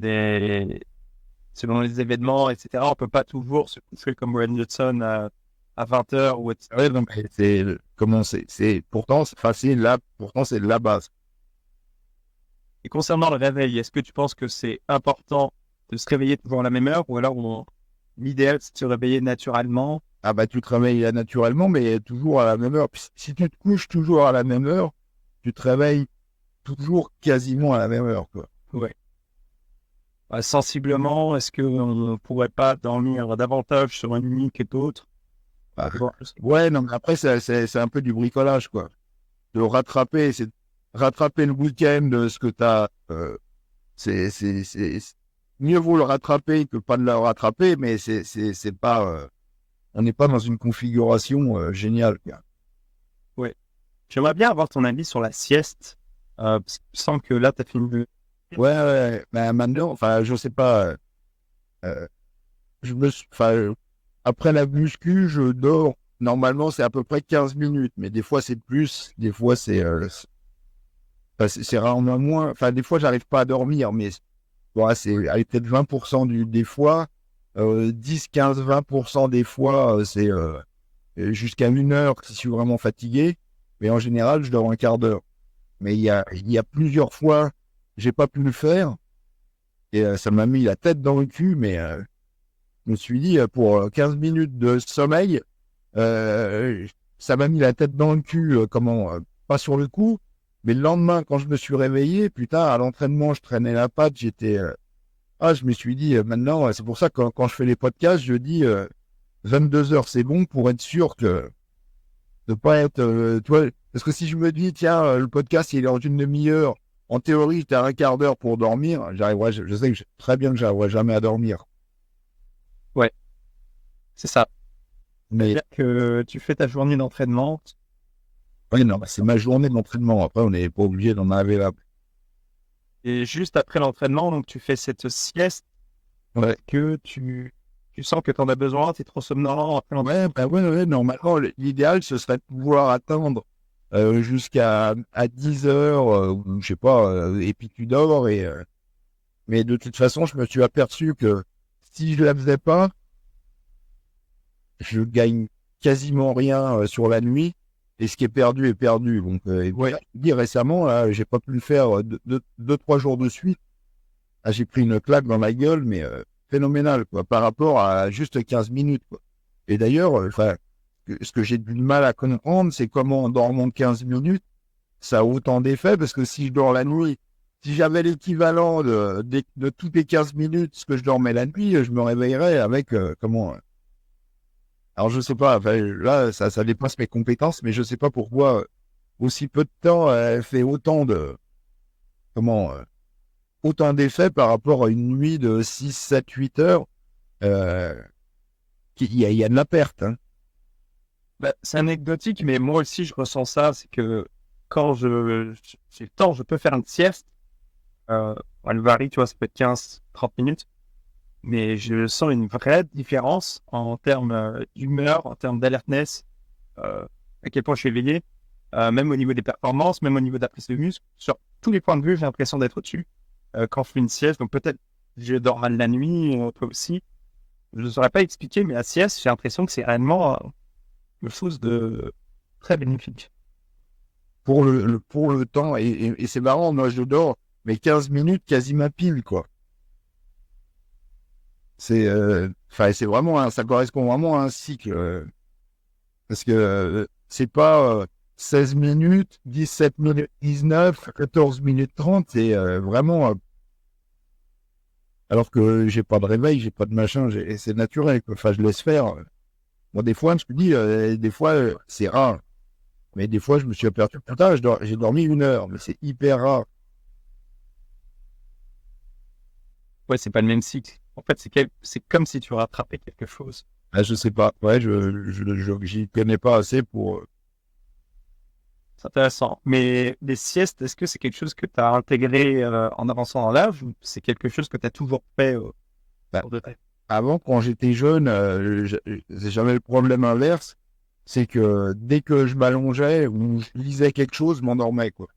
selon les événements, etc., on peut pas toujours se coucher comme Wayne Johnson à 20h ou etc. Ouais, non, mais pourtant, c'est facile, là, pourtant, c'est la base. Et concernant le réveil, est-ce que tu penses que c'est important de se réveiller toujours à la même heure ou alors l'idéal c'est de se réveiller naturellement? Ah bah tu te réveilles naturellement, mais toujours à la même heure. Puis, si tu te couches toujours à la même heure, tu te réveilles toujours quasiment à la même heure, quoi. Ouais. Sensiblement, est-ce qu'on ne pourrait pas dormir davantage sur une nuit que d'autres? Bah, ouais, non, mais après, c'est un peu du bricolage, quoi. De rattraper, c'est rattraper le week-end de ce que tu as. Mieux vaut le rattraper que pas de le rattraper, mais c'est pas. On n'est pas dans une configuration géniale, quoi. Ouais. J'aimerais bien avoir ton avis sur la sieste. Parce que je sens que là, tu as fini. Ouais, mais maintenant, enfin, je sais pas. Euh, après la muscu, je dors. Normalement, c'est à peu près 15 minutes, mais des fois, c'est plus. Des fois, c'est rarement moins. Enfin, des fois, j'arrive pas à dormir, mais voilà, c'est allez, peut-être 20% des fois. 10, 15, 20% des fois, c'est jusqu'à 1 heure si je suis vraiment fatigué. Mais en général, je dors un quart d'heure. Mais il y a plusieurs fois, j'ai pas pu le faire. Et ça m'a mis la tête dans le cul, mais je me suis dit, pour 15 minutes de sommeil, ça m'a mis la tête dans le cul, pas sur le coup, mais le lendemain, quand je me suis réveillé, putain, à l'entraînement, je traînais la patte, je me suis dit, maintenant, c'est pour ça que quand je fais les podcasts, je dis 22 heures, c'est bon pour être sûr de pas être, tu vois, parce que si je me dis, tiens, le podcast, il est en une demi-heure, en théorie, tu as un quart d'heure pour dormir, je sais très bien que j'arriverai jamais à dormir. Ouais, c'est ça. Mais, C'est-à-dire que tu fais ta journée d'entraînement ouais, non, c'est ma journée d'entraînement. Après, on n'est pas obligé d'en arriver là. et juste après l'entraînement, donc tu fais cette sieste Ouais. que tu sens que tu en as besoin, tu es trop somnolent après l'entraînement. Ouais, normalement, l'idéal, ce serait de pouvoir attendre jusqu'à 10 heures, ou je sais pas, et puis tu dors. Mais de toute façon, je me suis aperçu que si je la faisais pas, je gagne quasiment rien sur la nuit. Et ce qui est perdu est perdu. Donc, Ouais, récemment, là, j'ai pas pu le faire 2, 3 jours de suite. Ah, j'ai pris une claque dans la gueule, mais phénoménal, quoi, par rapport à juste 15 minutes, quoi. Et d'ailleurs, ce que j'ai du mal à comprendre, c'est comment en dormant 15 minutes, ça a autant d'effets, parce que si je dors la nuit, si j'avais l'équivalent de toutes les 15 minutes ce que je dormais la nuit, je me réveillerais avec alors je sais pas, enfin, là ça dépasse mes compétences, mais je sais pas pourquoi aussi peu de temps elle fait comment autant d'effets par rapport à une nuit de 6, 7, 8 heures. Euh, il y a de la perte, hein. Bah, c'est anecdotique, mais moi aussi, je ressens ça. C'est que quand j'ai le temps, je peux faire une sieste. Elle varie, tu vois, ça peut être 15-30 minutes. Mais je sens une vraie différence en termes d'humeur, en termes d'alertness, à quel point je suis éveillé, même au niveau des performances, même au niveau de la prise de muscle. Sur tous les points de vue, j'ai l'impression d'être au-dessus quand je fais une sieste. Donc peut-être je dors mal la nuit, toi aussi. Je ne saurais pas expliquer, mais la sieste, j'ai l'impression que c'est réellement quelque chose de très bénéfique. Pour le temps, et c'est marrant, moi je dors, mais 15 minutes quasiment pile, quoi. C'est vraiment, ça correspond vraiment à un cycle, parce que c'est pas 16 minutes, 17 minutes, 19, 14 minutes 30, c'est vraiment, alors que j'ai pas de réveil, j'ai pas de machin, et c'est naturel, quoi. Enfin, je laisse faire. Moi, des fois, je me dis, des fois, c'est rare. Mais des fois, je me suis aperçu, putain, j'ai dormi 1 heure, mais c'est hyper rare. Ouais, c'est pas le même cycle. En fait, c'est comme si tu rattrapais quelque chose. Ah, je sais pas. Ouais, j'y connais pas assez pour. C'est intéressant. Mais les siestes, est-ce que c'est quelque chose que tu as intégré en avançant dans l'âge ou c'est quelque chose que tu as toujours fait Bah, pour de vrai? avant, quand j'étais jeune, j'avais le problème inverse, c'est que dès que je m'allongeais ou je lisais quelque chose, je m'endormais, quoi.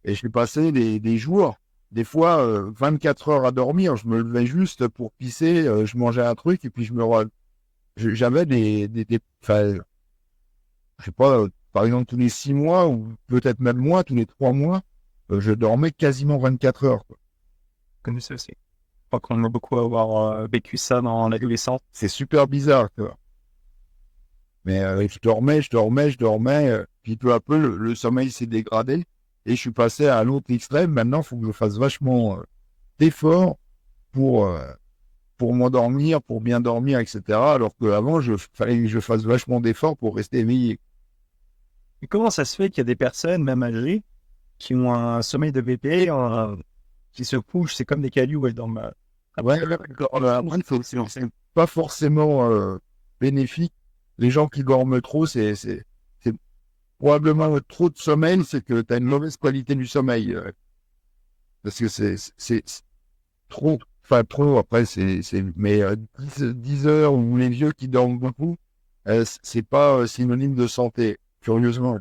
Et je passé des jours, des fois 24 heures à dormir. Je me levais juste pour pisser, je mangeais un truc et puis j'avais enfin, je sais pas, par exemple tous les 6 mois ou peut-être même moins, tous les 3 mois, je dormais quasiment 24 heures, quoi. Connu ça aussi. Je crois qu'on a beaucoup à avoir vécu ça dans l'adolescence. C'est super bizarre, quoi. Mais je dormais, puis peu à peu, le sommeil s'est dégradé et je suis passé à l'autre extrême. Maintenant, il faut que je fasse vachement d'efforts pour, euh, pour m'endormir, pour bien dormir, etc. Alors qu'avant, fallait que je fasse vachement d'efforts pour rester éveillé. Et comment ça se fait qu'il y a des personnes, même âgées, qui ont un sommeil de bébé, qui se couchent, c'est comme des cailloux, ouais, Ouais, après, c'est pas forcément bénéfique. Les gens qui dorment trop, c'est probablement trop de sommeil, c'est que tu as une mauvaise qualité du sommeil. Parce que c'est trop, enfin trop, après, mais 10 heures ou les vieux qui dorment beaucoup, c'est pas synonyme de santé, curieusement.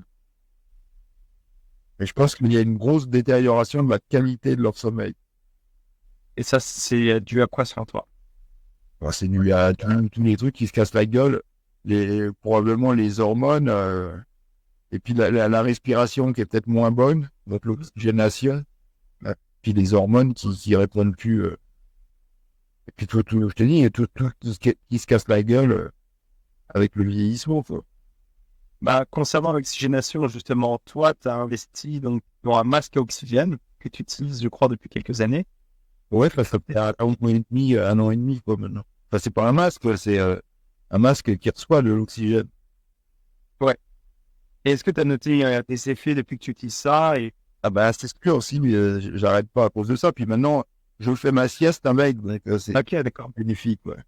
Mais je pense qu'il y a une grosse détérioration de la qualité de leur sommeil. Et ça, c'est dû à quoi selon toi? Enfin, c'est dû à tous les trucs qui se cassent la gueule, probablement les hormones, et puis la respiration qui est peut-être moins bonne, donc l'oxygénation, puis les hormones qui répondent plus. Et puis je te dis, tout ce qui se casse la gueule avec le vieillissement, quoi. Bah, concernant l'oxygénation, justement, toi, tu as investi donc, dans un masque à oxygène que tu utilises, je crois, depuis quelques années. Ouais, ça fait un an et demi, quoi, maintenant. Enfin, c'est pas un masque, quoi, c'est un masque qui reçoit de l'oxygène. Ouais. Et est-ce que tu as noté des effets depuis que tu utilises ça et... Ah bah, c'est sûr aussi, mais j'arrête pas à cause de ça. Puis maintenant, je fais ma sieste avec, donc c'est Ok, d'accord. bénéfique, ouais.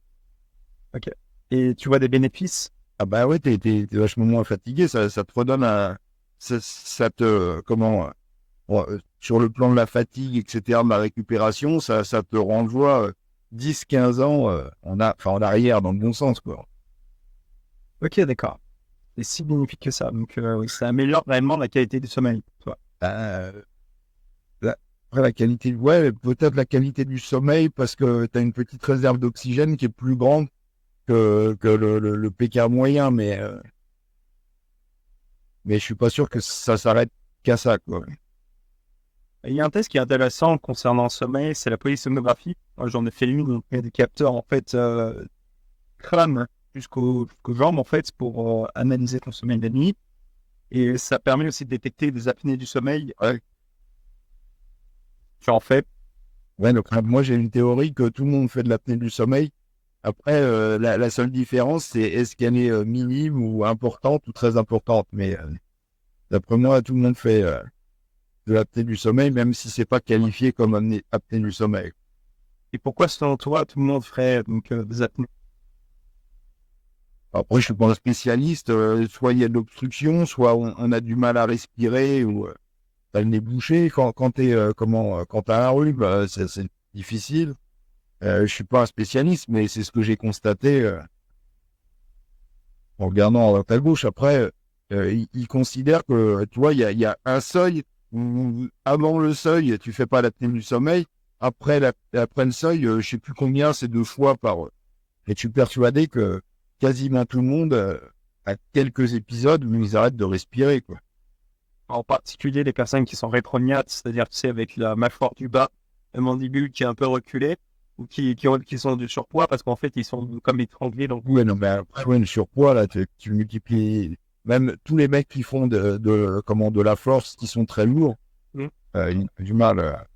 Ok. Et tu vois des bénéfices? Ah bah ouais, t'es vachement moins fatigué, ça te redonne ça te, comment, sur le plan de la fatigue, etc., de la récupération, ça te renvoie 10-15 ans en arrière, dans le bon sens, quoi. Ok, d'accord. C'est si bénéfique que ça. Donc, oui, ça améliore vraiment la qualité du sommeil, toi. Euh, Après, la qualité, ouais, peut-être la qualité du sommeil, parce que tu as une petite réserve d'oxygène qui est plus grande que le PK moyen, mais je suis pas sûr que ça s'arrête qu'à ça, quoi. Il y a un test qui est intéressant concernant le sommeil, c'est la polysomnographie. Moi, j'en ai fait une, donc il y a des capteurs, en fait, crâne jusqu'aux jambes, en fait, pour analyser ton sommeil de nuit. Et ça permet aussi de détecter des apnées du sommeil. Ouais. Tu en fais. Ouais, donc moi j'ai une théorie que tout le monde fait de l'apnée du sommeil. Après, la seule différence, c'est est-ce qu'elle est minime ou importante ou très importante. Mais d'après moi, tout le monde fait de l'apnée du sommeil, même si c'est pas qualifié comme apnée du sommeil. Et pourquoi, selon toi, tout le monde ferait donc, des apnées? Après, je suis pas un spécialiste. Soit il y a de l'obstruction, soit on a du mal à respirer ou t'as le nez bouché. Quand quand t'as un rhume, c'est difficile. Je suis pas un spécialiste, mais c'est ce que j'ai constaté en regardant à droite à gauche. Après, ils considèrent que, tu vois, il y a un seuil où avant le seuil, tu fais pas l'apnée du sommeil. Après le seuil, je sais plus combien, c'est 2 fois par. Et je suis persuadé que quasiment tout le monde a quelques épisodes où ils arrêtent de respirer, quoi. En particulier les personnes qui sont rétrognates, c'est-à-dire, tu sais, avec la mâchoire du bas, le mandibule qui est un peu reculé, ou qui sont du surpoids, parce qu'en fait, ils sont comme étranglés. Donc, Ouais, non, mais après, ouais, le surpoids, là, tu multiplies. Même tous les mecs qui font de la force, qui sont très lourds, Mm. ils ont du mal.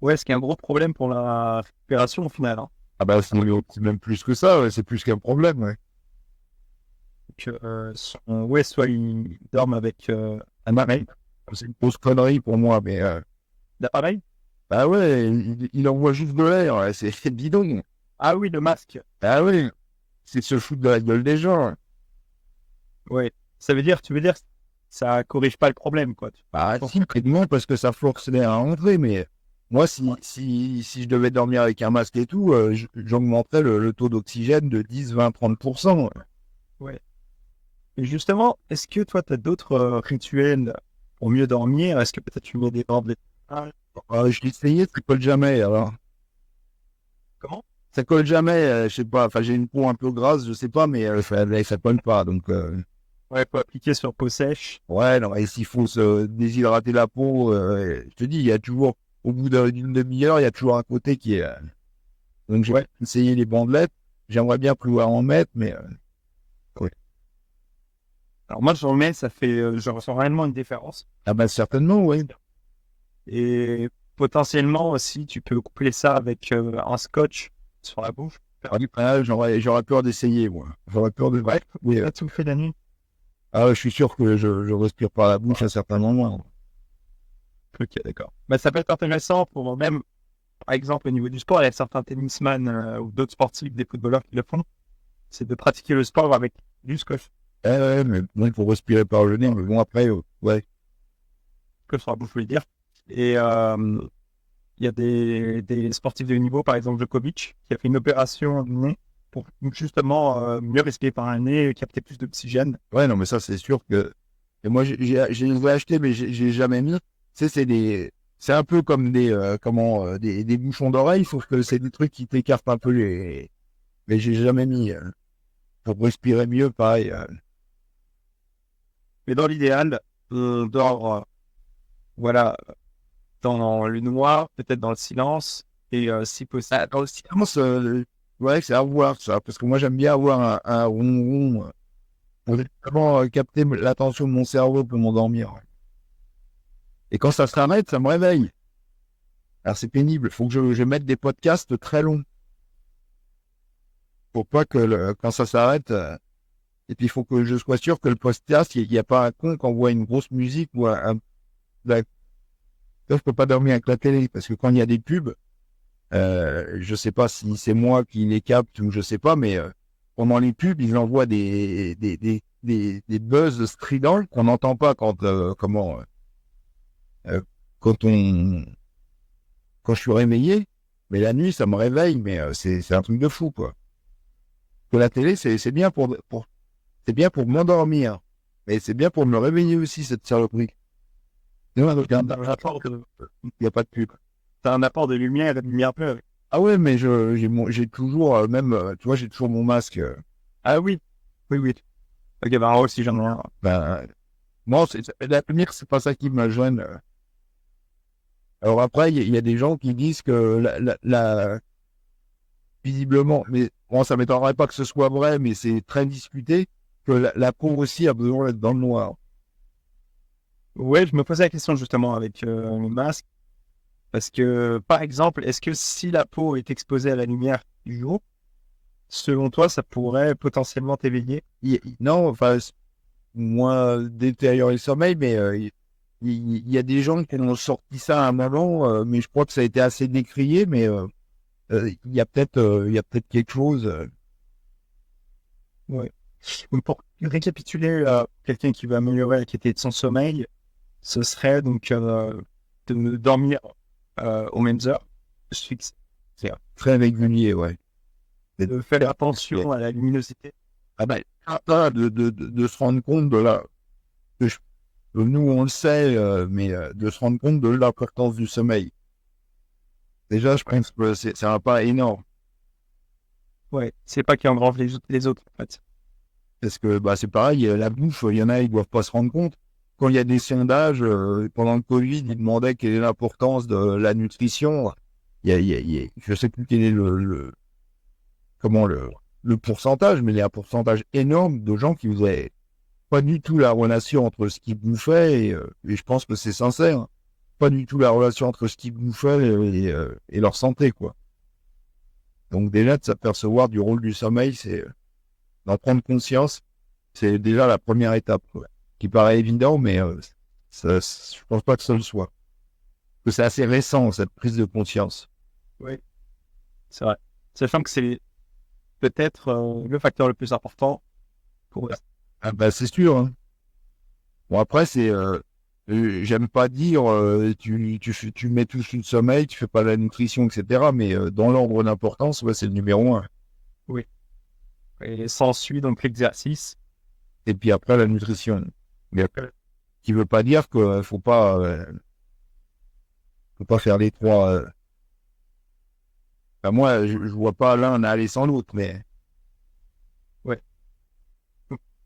ouais, ce qui est un gros problème pour la récupération au final. Hein. Ah bah, c'est même plus que ça, ouais, c'est plus qu'un problème, ouais. Donc, ouais, soit ils dorment avec un appareil. C'est une grosse connerie pour moi, mais D'appareil. bah ouais, il envoie juste de l'air, ouais, c'est bidon. Ah oui, le masque. Ah oui, c'est se foutre de la gueule des gens. Ouais. Tu veux dire, ça corrige pas le problème, quoi. Bah si, non, parce que ça force l'air à entrer, mais moi, si je devais dormir avec un masque et tout, j'augmenterais le taux d'oxygène de 10, 20, 30%. Ouais. Et justement, est-ce que toi, tu as d'autres rituels pour mieux dormir? Est-ce que peut-être tu mets des bandelettes? Ah, Je l'ai essayé, ça colle jamais, alors. comment? Ça colle jamais, je sais pas, enfin j'ai une peau un peu grasse, je sais pas, mais ça colle pas, donc Ouais, faut appliquer sur peau sèche. ouais, non, et s'il faut se déshydrater la peau, je te dis, il y a toujours, au bout d'une demi-heure, il y a toujours un côté qui est... donc j'ai Ouais. essayé les bandelettes, j'aimerais bien pouvoir en mettre, mais ouais. Alors moi, j'en mets, ça fait, je ressens réellement une différence. Ah bah certainement, oui. Et potentiellement aussi, tu peux coupler ça avec un scotch sur la bouche. J'aurais peur d'essayer, moi. J'aurais peur de... Ouais, Oui, ça tout fait la nuit. ah, je suis sûr que je respire par la bouche à certains moments. Ok, d'accord. Bah, ça peut être intéressant pour même, par exemple, au niveau du sport, il y a certains tennisman ou d'autres sportifs, des footballeurs qui le font. C'est de pratiquer le sport avec du scotch. Ouais, mais bon, il faut respirer par le nez, mais bon, après, ouais. Que sur la bouche, je veux dire. Et il y a des sportifs de haut niveau, par exemple Djokovic, qui a fait une opération du nez pour justement mieux respirer par un nez, capter plus d'oxygène. Ouais, non, mais ça, c'est sûr que... Et moi, j'ai acheté, mais j'ai jamais mis. Tu sais, c'est un peu comme des bouchons d'oreille, sauf que c'est des trucs qui t'écartent un peu les... Mais j'ai jamais mis. Pour respirer mieux, pareil. Mais dans l'idéal, on dort voilà, dans le noir, peut-être dans le silence, et si possible. Dans le silence, ouais, c'est à voir, ça. Parce que moi, j'aime bien avoir un ronron pour vraiment capter l'attention de mon cerveau pour m'endormir. Et quand ça s'arrête, ça me réveille. Alors, c'est pénible. Il faut que je mette des podcasts très longs. Pour pas que quand ça s'arrête, et puis il faut que je sois sûr que le podcast, il n'y a pas un con qui envoie une grosse musique ou là, je peux pas dormir avec la télé parce que quand il y a des pubs, je sais pas si c'est moi qui les capte ou je sais pas, mais pendant les pubs, ils envoient des buzz stridents qu'on n'entend pas euh, quand quand je suis réveillé. Mais la nuit, ça me réveille, mais c'est un truc de fou, quoi. Que la télé, c'est bien c'est bien pour m'endormir, mais c'est bien pour me réveiller aussi, cette saloperie. Non, donc, T'as un apport il n'y a pas de pub. t'as un apport de lumière et de lumière bleue. Ah ouais, mais j'ai toujours, même, tu vois, j'ai toujours mon masque. Ah oui, oui, oui. Ok, bah moi aussi j'en ai un. Ben, moi, la lumière, c'est pas ça qui me gêne. Alors après, il y a des gens qui disent que visiblement, mais bon, ça m'étonnerait pas que ce soit vrai, mais c'est très discuté, que la peau aussi a besoin d'être dans le noir. Ouais, je me posais la question justement avec le masque, parce que, par exemple, est-ce que si la peau est exposée à la lumière du jour, selon toi, ça pourrait potentiellement t'éveiller? Non, enfin, moins détériorer le sommeil, mais il y a des gens qui ont sorti ça à un moment, mais je crois que ça a été assez décrié, mais il y a peut-être quelque chose. Ouais. Donc, pour récapituler, quelqu'un qui veut améliorer la qualité de son sommeil, ce serait donc de dormir aux mêmes heures fixes, c'est-à-dire Très régulier, ouais. de faire attention à la luminosité. Ah ben, de se rendre compte de la, que nous on le sait, mais de se rendre compte de l'importance du sommeil. Déjà, je pense que c'est un pas énorme. Ouais, c'est pas qui engrange les autres, en fait. Parce que bah, c'est pareil, la bouffe, il y en a, ils doivent pas se rendre compte. Quand il y a des sondages, pendant le Covid, ils demandaient quelle est l'importance de la nutrition. Je sais plus quel est comment le pourcentage, mais il y a un pourcentage énorme de gens qui faisaient pas du tout la relation entre ce qu'ils bouffaient, et je pense que c'est sincère, hein. Pas du tout la relation entre ce qu'ils bouffaient et leur santé, quoi. Donc déjà, de s'apercevoir du rôle du sommeil, c'est d'en prendre conscience, c'est déjà la première étape, quoi. Qui paraît évident, mais je pense pas que ça le soit. Que c'est assez récent, cette prise de conscience. Oui, c'est vrai. Sachant que c'est peut-être le facteur le plus important pour... Ah bah c'est sûr, hein. Bon après, j'aime pas dire, tu mets tout sur le sommeil, tu fais pas la nutrition, etc. Mais dans l'ordre d'importance, ouais, c'est le numéro 1. Oui. Et s'ensuit donc l'exercice. Et puis après, la nutrition. Mais après, qui veut pas dire qu'il faut pas faire les trois. Enfin, moi, je vois pas l'un aller sans l'autre, mais Ouais.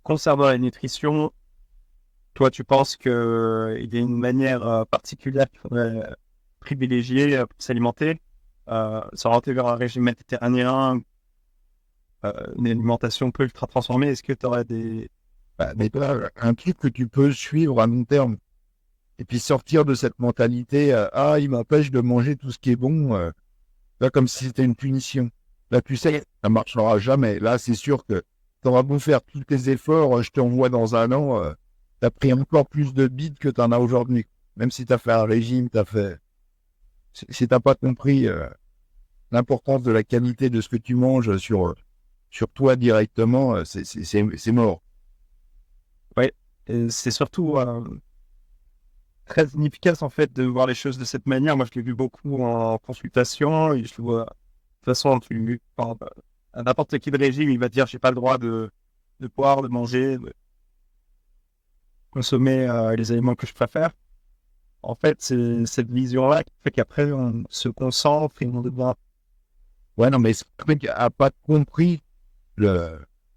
Concernant la nutrition, toi, tu penses qu'il y a une manière particulière qu'il faudrait privilégier pour s'alimenter, s'orienter vers un régime méditerranéen, une alimentation peu ultra transformée? Est-ce que tu aurais des... mais toi, un truc que tu peux suivre à long terme. Et puis sortir de cette mentalité, ah, il m'empêche de manger tout ce qui est bon, là, comme si c'était une punition. Là, tu sais, ça marchera jamais. Là, c'est sûr que tu auras beau faire tous tes efforts, je te revois dans un an, tu as pris encore plus de bides que tu en as aujourd'hui. Même si tu as fait un régime, si tu n'as pas compris l'importance de la qualité de ce que tu manges sur toi directement, c'est mort. Ouais, et c'est surtout très inefficace en fait de voir les choses de cette manière. Moi, je l'ai vu beaucoup en consultation et je le vois. De toute façon, tu parles à n'importe quel régime, il va te dire j'ai pas le droit de boire, de manger, de consommer les aliments que je préfère. En fait, c'est cette vision-là qui fait qu'après, on se concentre et on devient... Ouais, non, mais c'est le mec n'a pas compris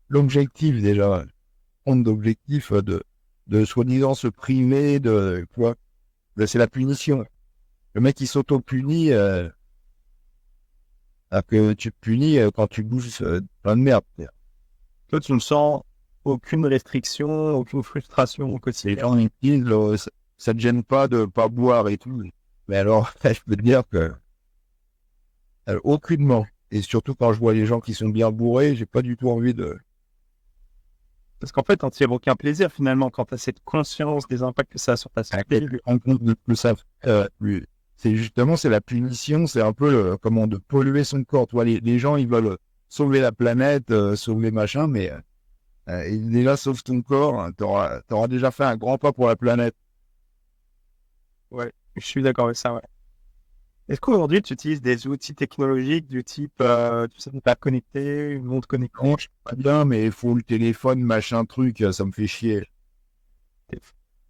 l'objectif déjà. Compte d'objectif de soi-disant se priver de quoi. C'est la punition. Le mec, il s'auto-punit, alors que tu te punis quand tu bouges plein de merde. Toi, tu ne sens aucune restriction, aucune frustration au Les quotidien. gens, ils disent, ça te gêne pas de pas boire et tout. Mais alors, je peux te dire que, aucunement. Et surtout quand je vois les gens qui sont bien bourrés, j'ai pas du tout envie de... Parce qu'en fait, on tire aucun plaisir finalement quand tu as cette conscience des impacts que ça a sur ta santé. Je me rends compte de plus ça. C'est justement, c'est la punition, c'est un peu comment de polluer son corps. Tu vois, les gens, ils veulent sauver la planète, sauver machin, mais déjà, sauve ton corps, hein, t'auras déjà fait un grand pas pour la planète. Ouais, je suis d'accord avec ça, ouais. Est-ce qu'aujourd'hui, tu utilises des outils technologiques du type, tu sais, pas connecté, une montre connectée? Non, je sais pas bien, mais il faut le téléphone, machin truc, ça me fait chier.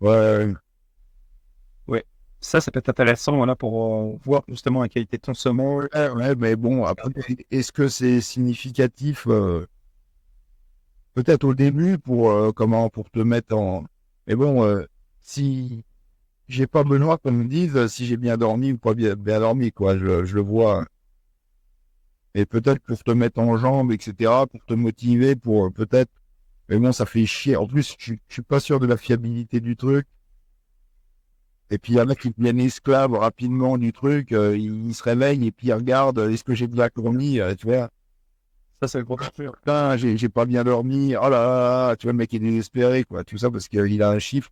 Ouais, Ouais, ça peut être intéressant, voilà, pour voir justement la qualité de ton sommeil. ouais, mais bon, après, est-ce que c'est significatif peut-être au début pour te mettre en... Mais bon, si j'ai pas besoin qu'on me dise si j'ai bien dormi ou pas bien dormi, quoi. Je le vois. et peut-être pour te mettre en jambe, etc., pour te motiver, pour peut-être, mais bon, ça fait chier. En plus, je suis pas sûr de la fiabilité du truc. Et puis, il y en a qui deviennent esclaves rapidement du truc, ils se réveillent et puis ils regardent, est-ce que j'ai bien dormi, tu vois. Ça, c'est le gros truc. Putain, j'ai pas bien dormi, oh là là, tu vois, le mec est désespéré, quoi. Tout ça parce qu'il a un chiffre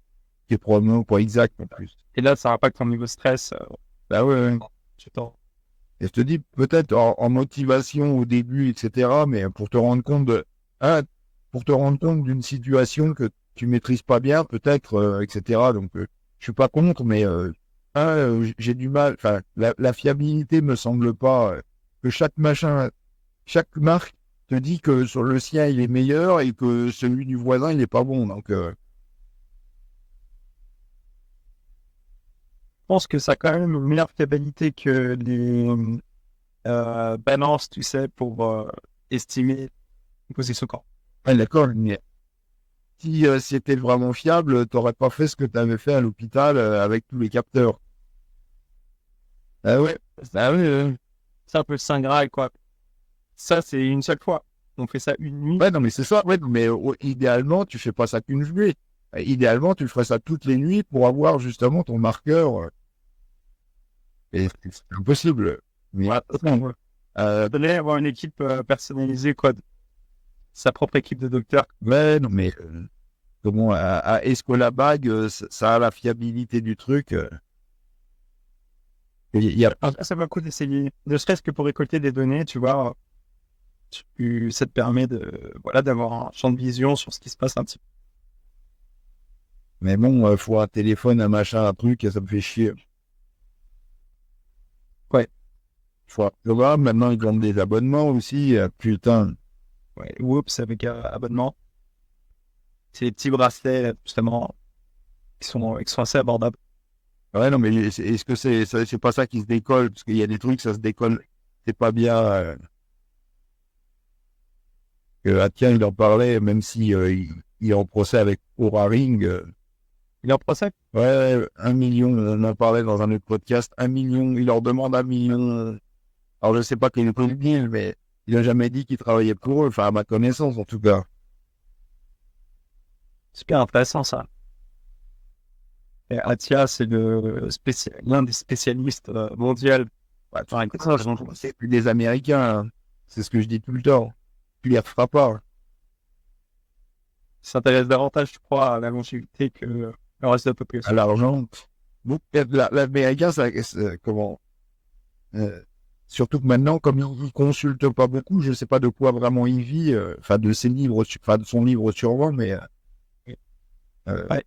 qui est probablement pas exact, en plus. Et là, ça impacte ton niveau de stress. Bah ouais. Tu t'en... Et je te dis, peut-être en motivation au début, etc., mais pour te rendre compte pour te rendre compte d'une situation que tu maîtrises pas bien, peut-être, etc. Donc, je suis pas contre, mais j'ai du mal. Enfin, la fiabilité me semble pas que chaque marque te dit que sur le sien il est meilleur et que celui du voisin il est pas bon. Donc, Je pense que ça a quand même une meilleure fiabilité que les balances, tu sais, pour estimer une position corps. ouais, d'accord. Mais si c'était vraiment fiable, t'aurais pas fait ce que tu avais fait à l'hôpital avec tous les capteurs. Ah ouais. Ah ouais. C'est un peu le Saint Graal, quoi. Ça, c'est une seule fois. On fait ça une nuit. Ouais, non, mais c'est ça. Ouais, mais idéalement, tu fais pas ça qu'une nuit. Idéalement, tu ferais ça toutes les nuits pour avoir justement ton marqueur. Et c'est impossible. Mais Ouais. Faudrait avoir une équipe personnalisée, quoi. Sa propre équipe de docteurs. ouais, non, mais comment est-ce que la bague, ça a la fiabilité du truc il y a... Ça va le coup d'essayer. Ne serait-ce que pour récolter des données, tu vois. Ça te permet d'avoir un champ de vision sur ce qui se passe un petit peu. Mais bon, faut un téléphone, un machin, un truc, ça me fait chier. Ouais. Tu vois, maintenant, ils vendent des abonnements aussi. Putain. Ouais. Whoops, avec abonnement. C'est des petits bracelets, justement, qui sont assez abordables. Ouais, non, mais est-ce que c'est pas ça qui se décolle? Parce qu'il y a des trucs, ça se décolle. C'est pas bien. Tiens, il en parlait, même si il est en procès avec Oura Ring. Il est en procès? Ouais, 1 million, on en parlait dans un autre podcast. 1 million, il leur demande 1 million. Alors, je sais pas quel est le deal, mais il a jamais dit qu'il travaillait pour eux. Enfin, à ma connaissance, en tout cas. Super intéressant, ça. Et Atia, c'est l'un des spécialistes mondiaux. Ouais, enfin, écoute, ça, c'est plus des Américains. Hein. C'est ce que je dis tout le temps. Tu les referas pas. Qui s'intéresse davantage, je crois, à la longévité que le reste de la population. À l'argent. Bon, l'Américain, comment surtout que maintenant, comme il consulte pas beaucoup, je sais pas de quoi vraiment il vit, enfin de ses livres, enfin de son livre sur moi, mais Ouais.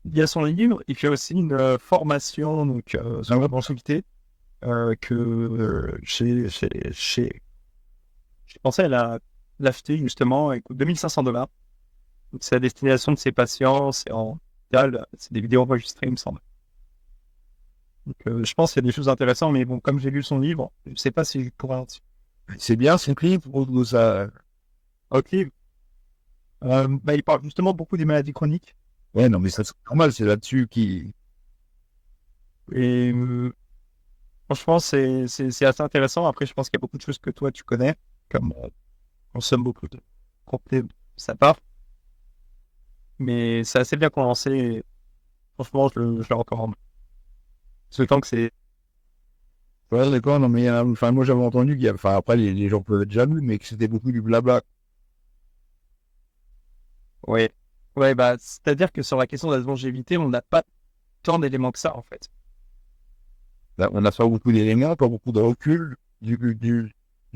Il y a son livre, il fait aussi une formation donc, sur la longévité que j'ai pensé à l'acheter justement, elle coûte $2 500. Donc, c'est à destination de ses patients, c'est en c'est des vidéos enregistrées, il me semble. Donc, je pense qu'il y a des choses intéressantes, mais bon, comme j'ai lu son livre, je ne sais pas si je pourrais en... c'est bien son livre ou ça. Ok. Il parle justement beaucoup des maladies chroniques. Ouais, non, mais ça c'est normal, c'est là-dessus qui. Et franchement, c'est assez intéressant. Après, je pense qu'il y a beaucoup de choses que toi, tu connais, comme consomme beaucoup de contenu de sa part. Mais c'est assez bien condensé. Et franchement, je le recommande. D'autant que c'est... Ouais, d'accord, non, mais enfin, moi j'avais entendu qu'il y a. Enfin, après, les gens peuvent être jaloux, mais que c'était beaucoup du blabla. Ouais. Ouais, bah, c'est-à-dire que sur la question de la longévité, on n'a pas tant d'éléments que ça, en fait. Là, on n'a pas beaucoup d'éléments, pas beaucoup de recul du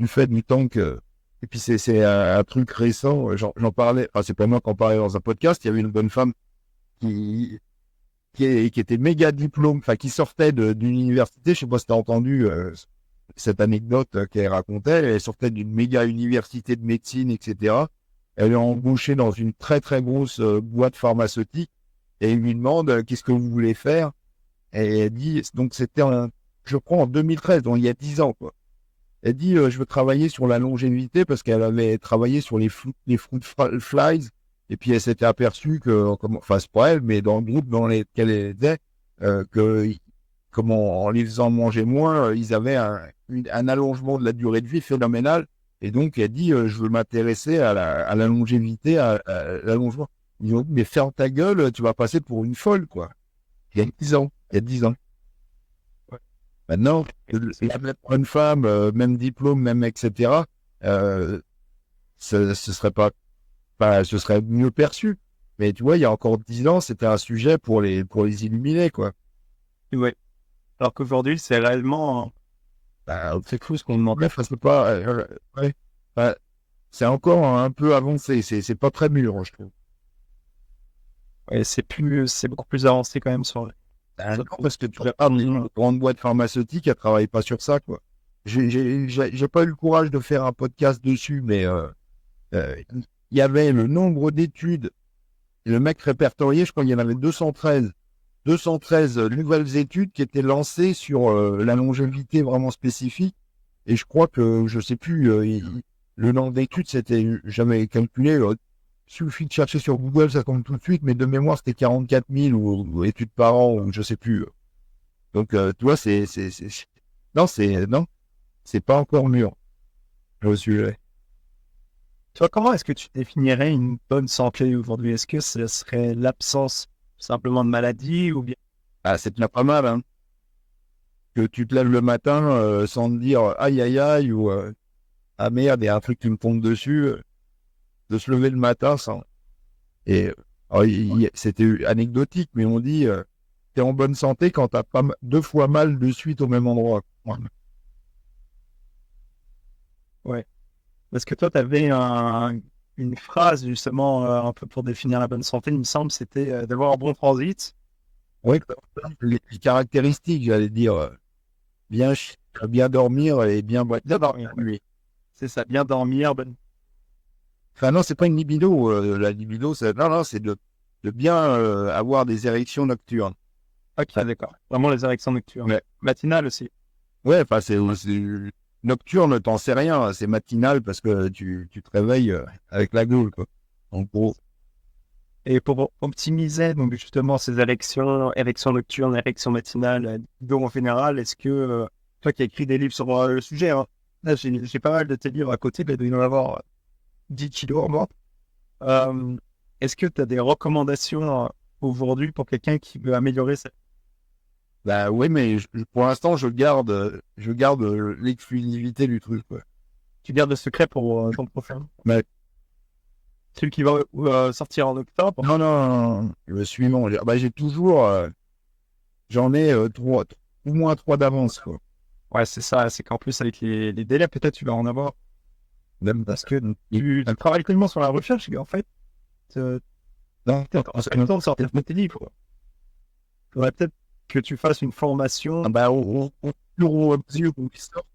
fait du temps que. Et puis c'est un truc récent, j'en parlais, enfin c'est pas moi qui en parlais dans un podcast, il y avait une bonne femme qui était méga diplôme, enfin qui sortait d'une université, je sais pas si tu as entendu cette anecdote qu'elle racontait, elle sortait d'une méga université de médecine, etc. Elle est embauchée dans une très très grosse boîte pharmaceutique et il lui demande qu'est-ce que vous voulez faire et elle dit, donc c'était je crois en 2013, donc il y a 10 ans quoi. Elle dit, je veux travailler sur la longévité parce qu'elle avait travaillé sur les fruit flies. Et puis, elle s'était aperçue que, enfin, c'est pas elle, mais dans le groupe dans lequel elle était, que en les faisant manger moins, ils avaient un allongement de la durée de vie phénoménal. Et donc, elle dit, je veux m'intéresser à la longévité, à l'allongement. Ils ont dit, mais ferme ta gueule, tu vas passer pour une folle, quoi. Il y a 10 ans. Il y a 10 ans. Ouais. Maintenant, pour une femme, même diplôme, même etc., ce serait ce serait mieux perçu. Mais tu vois, il y a encore 10 ans, c'était un sujet pour les illuminer, quoi. Ouais. Alors qu'aujourd'hui, c'est réellement, c'est fou ce qu'on demande. Bref, c'est pas, ouais. C'est encore un peu avancé. C'est pas très mûr, je trouve. Ouais, c'est beaucoup plus avancé quand même sur. Non, parce que tu regardes une grande boîte pharmaceutique, elle travaille pas sur ça, quoi. J'ai pas eu le courage de faire un podcast dessus, mais il y avait le nombre d'études. Et le mec répertorié, je crois qu'il y en avait 213 nouvelles études qui étaient lancées sur la longévité vraiment spécifique. Et je crois que, je sais plus, le nombre d'études, c'était jamais calculé. Suffit de chercher sur Google, ça tombe tout de suite, mais de mémoire, c'était 44 000 ou études par an, ou je sais plus. Donc, tu vois, non, c'est pas encore mûr. Je suis, Toi, comment est-ce que tu définirais une bonne santé aujourd'hui? Est-ce que ce serait l'absence simplement de maladie ou bien. Ah, c'est déjà pas mal, hein. Que tu te lèves le matin sans te dire aïe aïe aïe ou ah merde, il y a un truc qui me tombe dessus, de se lever le matin sans. Et alors, c'était anecdotique, mais on dit t'es en bonne santé quand t'as pas 2 fois mal de suite au même endroit. Voilà. Ouais. Parce que toi, tu avais une phrase justement un peu pour définir la bonne santé, il me semble, c'était d'avoir un bon transit. Oui, les caractéristiques, j'allais dire, bien, bien dormir et bien boire. Bien dormir. Oui. C'est ça, bien dormir. Enfin non, c'est pas une libido. La libido, non, c'est de bien avoir des érections nocturnes. Ok, d'accord. Vraiment les érections nocturnes. Ouais. Matinales aussi. Ouais, enfin c'est nocturne, t'en sais rien. C'est matinal parce que tu te réveilles avec la gueule, quoi. En gros. Et pour optimiser donc justement ces érections nocturnes, érections matinales, libido en général, est-ce que toi qui as écrit des livres sur le sujet, hein, là j'ai pas mal de tes livres à côté, il doit y en avoir 10 kilos en moi. Est-ce que tu as des recommandations aujourd'hui pour quelqu'un qui veut améliorer sa. Bah oui, mais pour l'instant, je garde l'exclusivité du truc, quoi. Tu gardes le secret pour ton prochain? Mais Celui qui va sortir en octobre? non, le suivant. Bah, j'ai toujours, j'en ai 3, au moins 3 d'avance, quoi. Ouais, c'est ça. C'est qu'en plus, avec les délais, peut-être tu vas en avoir. Même Parce que tu travailles tellement sur la recherche qu'en fait, non, t'es encore en temps de sortir tes livres. Il faudrait peut-être que tu fasses une formation. bah, au fur et à mesure où ils sortent,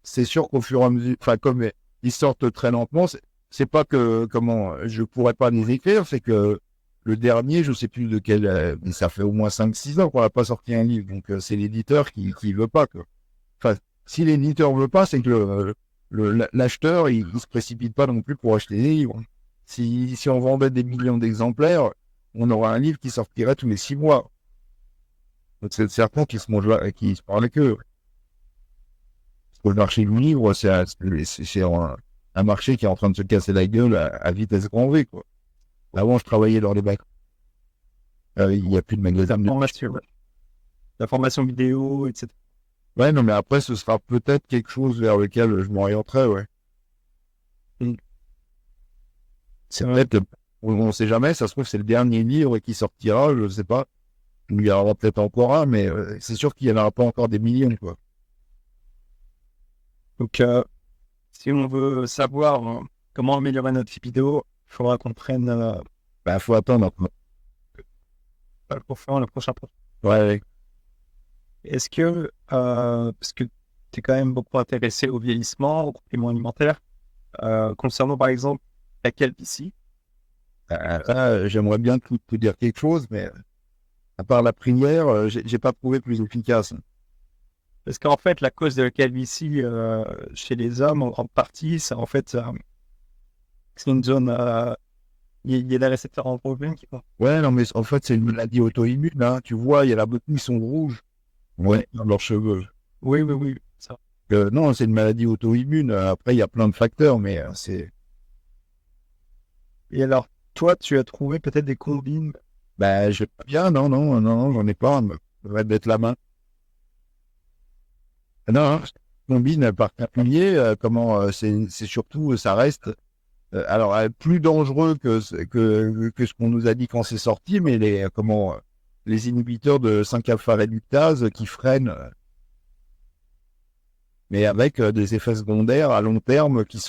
c'est sûr qu'au fur et à mesure, enfin, comme ils sortent très lentement, c'est pas que, je pourrais pas les écrire, c'est que le dernier, je sais plus de quel, mais ça fait au moins 5-6 ans qu'on n'a pas sorti un livre, donc c'est l'éditeur qui veut pas, quoi. Enfin, si l'éditeur veut pas, c'est que l'acheteur, il se précipite pas non plus pour acheter des livres. Si on vendait des millions d'exemplaires, on aurait un livre qui sortirait tous les 6 mois. Donc c'est certain qu'ils se parlent avec eux. Parce que le marché du livre, c'est un marché qui est en train de se casser la gueule à vitesse grand V, quoi. Avant, je travaillais dans les bacs. Il n'y a plus de magasin. La formation vidéo, etc. Ouais, non, mais après, ce sera peut-être quelque chose vers lequel je m'orienterai, ouais. C'est peut-être, on ne sait jamais, ça se trouve, c'est le dernier livre qui sortira, je ne sais pas. Il y en aura peut-être encore un, mais c'est sûr qu'il n'y en aura pas encore des millions, quoi. Donc, si on veut savoir comment améliorer notre libido, il faudra qu'on prenne Bah, faut attendre. le prochain projet. Ouais. Est-ce que, parce que tu es quand même beaucoup intéressé au vieillissement, aux compléments alimentaires, concernant par exemple la calvitie. J'aimerais bien te dire quelque chose, mais à part la prière, j'ai pas trouvé plus efficace. Parce qu'en fait, la cause de la calvitie chez les hommes, en grande partie, c'est en fait c'est une zone. Il y a des récepteurs androgènes qui vont. Ouais, non, mais en fait, c'est une maladie auto-immune, hein. Tu vois, il y en a beaucoup qui sont rouges. Ouais, dans leurs cheveux. Oui, ça. Non, c'est une maladie auto-immune. Après, il y a plein de facteurs, mais c'est... Et alors, toi, tu as trouvé peut-être des combines? Ben, je pas bien, non, j'en ai pas. Ça va être la main. Non, combine particulier, c'est surtout, ça reste, alors plus dangereux que ce qu'on nous a dit quand c'est sorti, mais les inhibiteurs de 5-alpha réductase qui freinent, mais avec des effets secondaires à long terme qui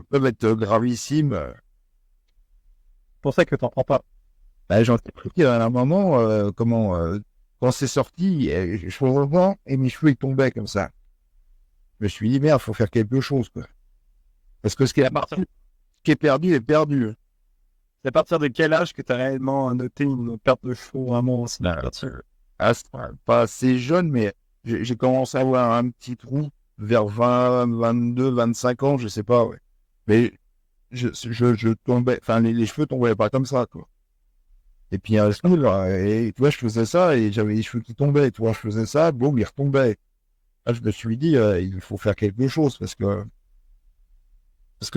peuvent être gravissimes. C'est pour ça que t'en prends pas. Ben, j'en ai pris à un moment, quand c'est sorti, je revois et mes cheveux ils tombaient comme ça. Je me suis dit merde, faut faire quelque chose, quoi. Parce que ce qui est perdu est perdu. C'est à partir de quel âge que tu as réellement noté une perte de cheveux vraiment aussi? Pas assez jeune, mais j'ai commencé à avoir un petit trou vers 20, 22, 25 ans, je sais pas, ouais. Mais je tombais, enfin, les cheveux tombaient pas comme ça, quoi. Et puis, un jour, et tu vois, je faisais ça et j'avais les cheveux qui tombaient, tu vois, je faisais ça, boum, ils retombaient. Là, je me suis dit, il faut faire quelque chose parce que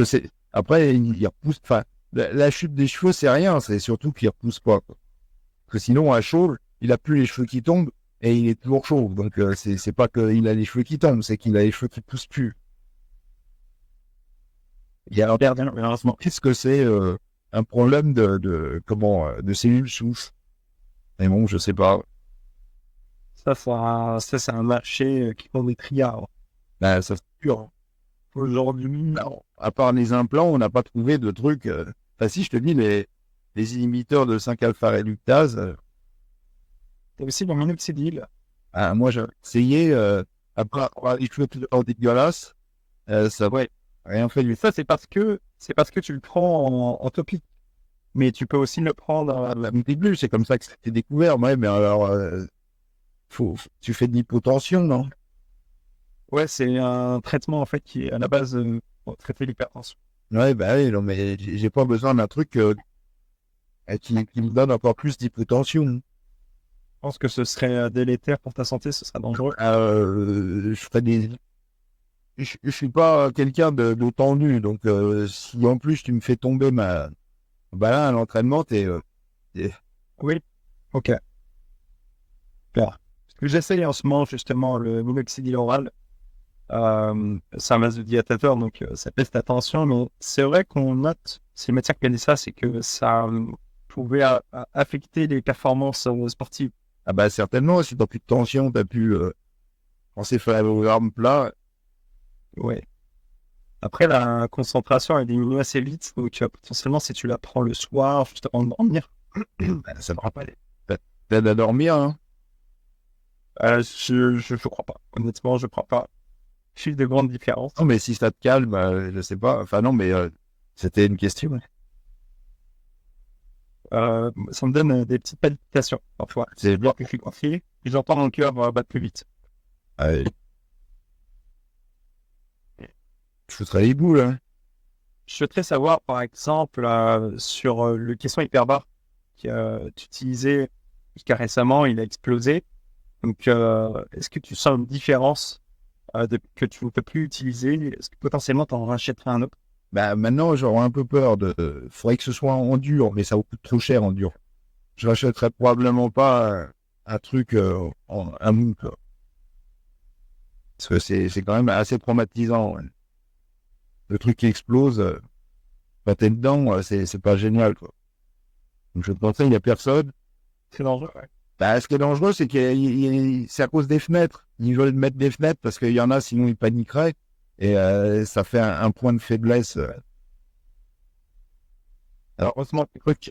c'est, après, il repousse, enfin, la chute des cheveux, c'est rien, c'est surtout qu'il repousse pas, quoi. Parce que sinon, à chaud, il a plus les cheveux qui tombent et il est toujours chauve. Donc, c'est pas qu'il a les cheveux qui tombent, c'est qu'il a les cheveux qui poussent plus. Et alors, malheureusement, qu'est-ce que c'est un problème de cellules souches? Mais bon, je sais pas. Ça, c'est un marché qui prend des triards. Ben, ça c'est sûr, hein. Aujourd'hui, Non, à part les implants, on n'a pas trouvé de trucs. Enfin, si je te dis, les inhibiteurs de 5-alpha réductase, t'as aussi le minoxidil. moi j'ai essayé, à part avoir les cheveux tout dégueulasses, ça ouais, rien fait Mais du. ça, c'est parce que tu le prends en topique. Mais tu peux aussi le prendre. La début, c'est comme ça que c'était découvert, ouais, mais alors, tu fais de l'hypotension, non? Ouais, c'est un traitement en fait qui est à la base pour traiter l'hypertension. Ouais, bah oui, non, mais j'ai pas besoin d'un truc qui me donne encore plus d'hypotension. Je pense que ce serait délétère pour ta santé, ce serait dangereux. Je ferais je suis pas quelqu'un de tendu, donc si en plus tu me fais tomber bah là, à l'entraînement, t'es- Oui, ok. Clair. Parce que j'essaye en ce moment justement le minoxidil oral. C'est un vasodilatateur, donc ça baisse ta tension, mais c'est vrai qu'on note, c'est le médecin qui a dit ça, c'est que ça pouvait affecter les performances sportives. ah bah certainement, si t'as plus de tension, t'as pu penser faire vos armes plats, Ouais. Après, la concentration, elle diminue assez vite, donc potentiellement, si tu la prends le soir, juste avant de dormir, bah, ça ça ne fera pas. t'aide à dormir, hein. Je crois pas. Honnêtement, je crois pas. Je suis de grandes différences. Non, mais si ça te calme, je sais pas. Enfin non, mais c'était une question. Ça me donne des petites palpitations parfois. C'est Bien que je suis confié, et j'entends mon cœur battre plus vite. euh, je foutrais les boules, hein. Je souhaiterais savoir, par exemple, sur le caisson hyperbar que tu utilisais jusqu'à récemment, il a explosé. Donc, est-ce que tu sens une différence que tu ne peux plus utiliser? Est-ce que potentiellement tu en rachèterais un autre? Bah maintenant, j'aurais un peu peur faudrait que ce soit en dur, mais ça vous coûte trop cher en dur. Je rachèterais probablement pas un truc un mou, quoi. Parce que c'est quand même assez traumatisant, ouais. Le truc qui explose, quand t'es dedans, c'est pas génial, quoi. Donc je pensais, il y a personne. C'est dangereux, ouais. Bah, ce qui est dangereux, c'est c'est à cause des fenêtres. Ils veulent mettre des fenêtres parce qu'il y en a, sinon ils paniqueraient. Et ça fait un point de faiblesse. Alors, heureusement, les trucs qui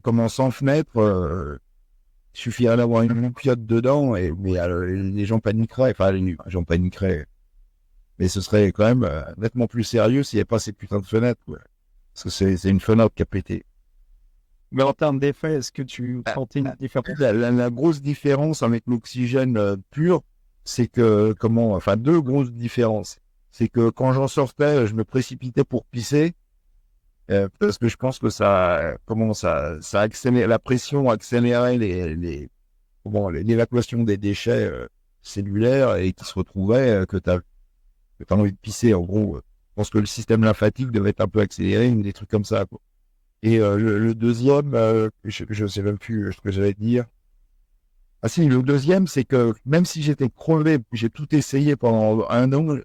commencent sans fenêtre, il suffirait d'avoir une loupiote dedans, mais les gens paniqueraient. Enfin, les gens paniqueraient. Mais ce serait quand même nettement plus sérieux s'il n'y avait pas ces putains de fenêtres, quoi. Parce que c'est une fenêtre qui a pété. Mais en termes d'effet, est-ce que tu sentais une différence? La grosse différence avec l'oxygène pur, c'est que, enfin, deux grosses différences. C'est que quand j'en sortais, je me précipitais pour pisser, parce que je pense que ça accélère, la pression accélérait l'évacuation des déchets cellulaires et qui se retrouvaient que tu as envie de pisser. En gros, je pense que le système lymphatique devait être un peu accéléré ou des trucs comme ça, quoi. Et le deuxième, je sais même plus ce que j'allais dire. Ah si, le deuxième, c'est que même si j'étais crevé, j'ai tout essayé pendant un an,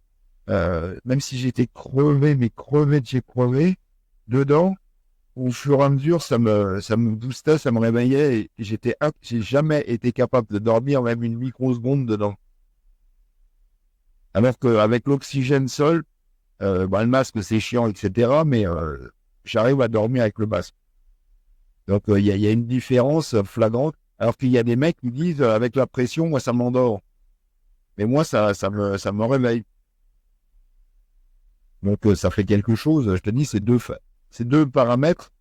même si j'étais crevé, mais crevé de chez crevé, dedans, au fur et à mesure, ça me boostait, ça me réveillait, et j'ai jamais été capable de dormir même une microseconde dedans. Alors qu'avec l'oxygène seul, le masque c'est chiant, etc., mais j'arrive à dormir avec le masque. Donc il y a une différence flagrante. Alors qu'il y a des mecs qui disent avec la pression, moi ça m'endort. Mais moi ça me réveille. Donc ça fait quelque chose. Je te dis, c'est deux paramètres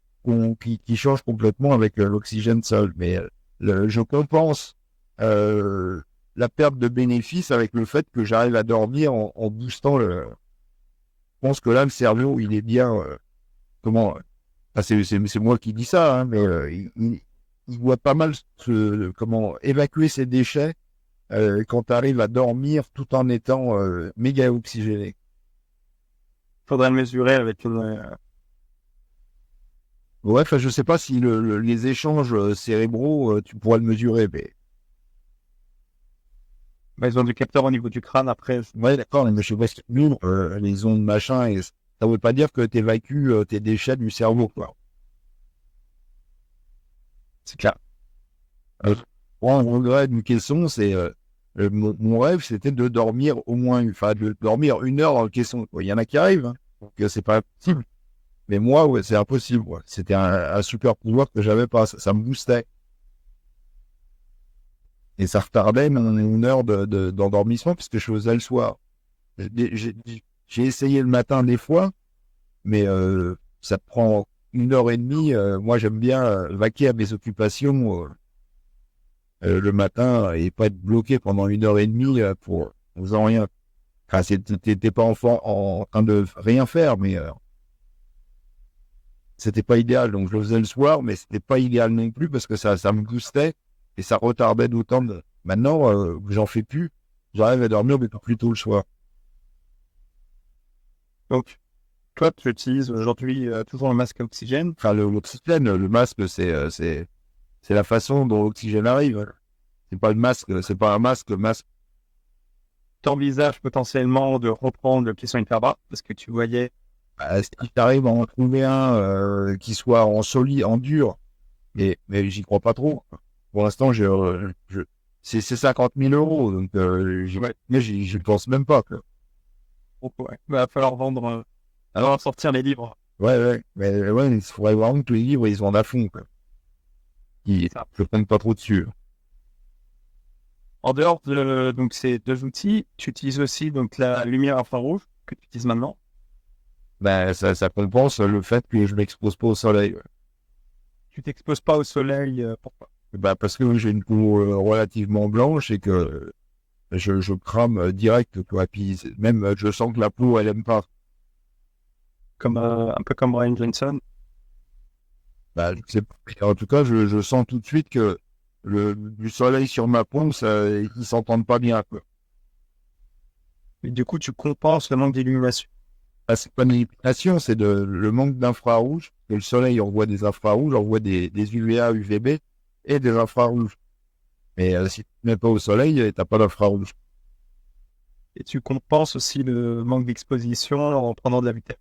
qui changent complètement avec l'oxygène seul. Mais je compense la perte de bénéfice avec le fait que j'arrive à dormir en boostant le. Je pense que là le cerveau il est bien. C'est moi qui dis ça, hein, mais il voit pas mal évacuer ses déchets quand tu arrives à dormir tout en étant méga oxygéné. Faudrait le mesurer avec une. Ouais, enfin, je sais pas si les échanges cérébraux, tu pourras le mesurer, mais. Ils ont du capteur au niveau du crâne après. Ouais, d'accord, mais je sais pas ce qu'ils nous, les ondes machin, et ça veut pas dire que tu évacues tes déchets du cerveau, quoi. C'est clair. Moi, un regret d'une caisson, c'est mon rêve, c'était de dormir de dormir 1 heure dans le caisson, quoi. Il y en a qui arrivent, hein, donc c'est pas possible. Mais moi, ouais, c'est impossible, ouais. C'était un super pouvoir que j'avais pas, ça me boostait. Et ça retardait mon heure d'endormissement puisque je faisais le soir. J'ai essayé le matin des fois, mais ça prend 1 heure et demie. Moi, j'aime bien vaquer à mes occupations le matin et pas être bloqué pendant 1 heure et demie en faisant rien. Enfin, t'es pas en train de rien faire, mais c'était pas idéal. Donc, je le faisais le soir, mais c'était pas idéal non plus parce que ça me boostait et ça retardait d'autant de. Maintenant, j'en fais plus. J'arrive à dormir beaucoup plus tôt le soir. Donc, toi, tu utilises aujourd'hui toujours le masque à oxygène. Enfin, l'oxygène, le masque, c'est la façon dont l'oxygène arrive. C'est pas le masque, c'est pas un masque. T'envisages potentiellement de reprendre le caisson hyperbare parce que tu voyais. Si tu arrives à en trouver un qui soit en solide, en dur, mais j'y crois pas trop. Pour l'instant, c'est 50 000 euros, donc j'y pense même pas, quoi. Ouais. Va falloir vendre. Alors sortir les livres. Ouais, mais ouais, il faudrait vraiment que tous les livres, ils se vendent à fond, quoi. Je ne prenne pas trop dessus. En dehors de donc, ces deux outils, tu utilises aussi donc, la lumière infrarouge que tu utilises maintenant. Ben, ça compense le fait que je m'expose pas au soleil. Tu t'exposes pas au soleil, pourquoi? Ben, parce que j'ai une peau relativement blanche et que je crame direct, quoi. Puis même, je sens que la peau, elle aime pas. Comme, un peu comme Brian Johnson. Ben, en tout cas, je sens tout de suite que du soleil sur ma peau, ils s'entendent pas bien, quoi. Et du coup, tu compenses le manque d'illumination. Ah, c'est pas une illumination, c'est le manque d'infrarouge. Que le soleil envoie des infrarouges, envoie des UVA, UVB et des infrarouges. Mais si tu ne mets pas au soleil, t'as pas d'infrarouge. Et tu compenses aussi le manque d'exposition en prenant de la vitamine.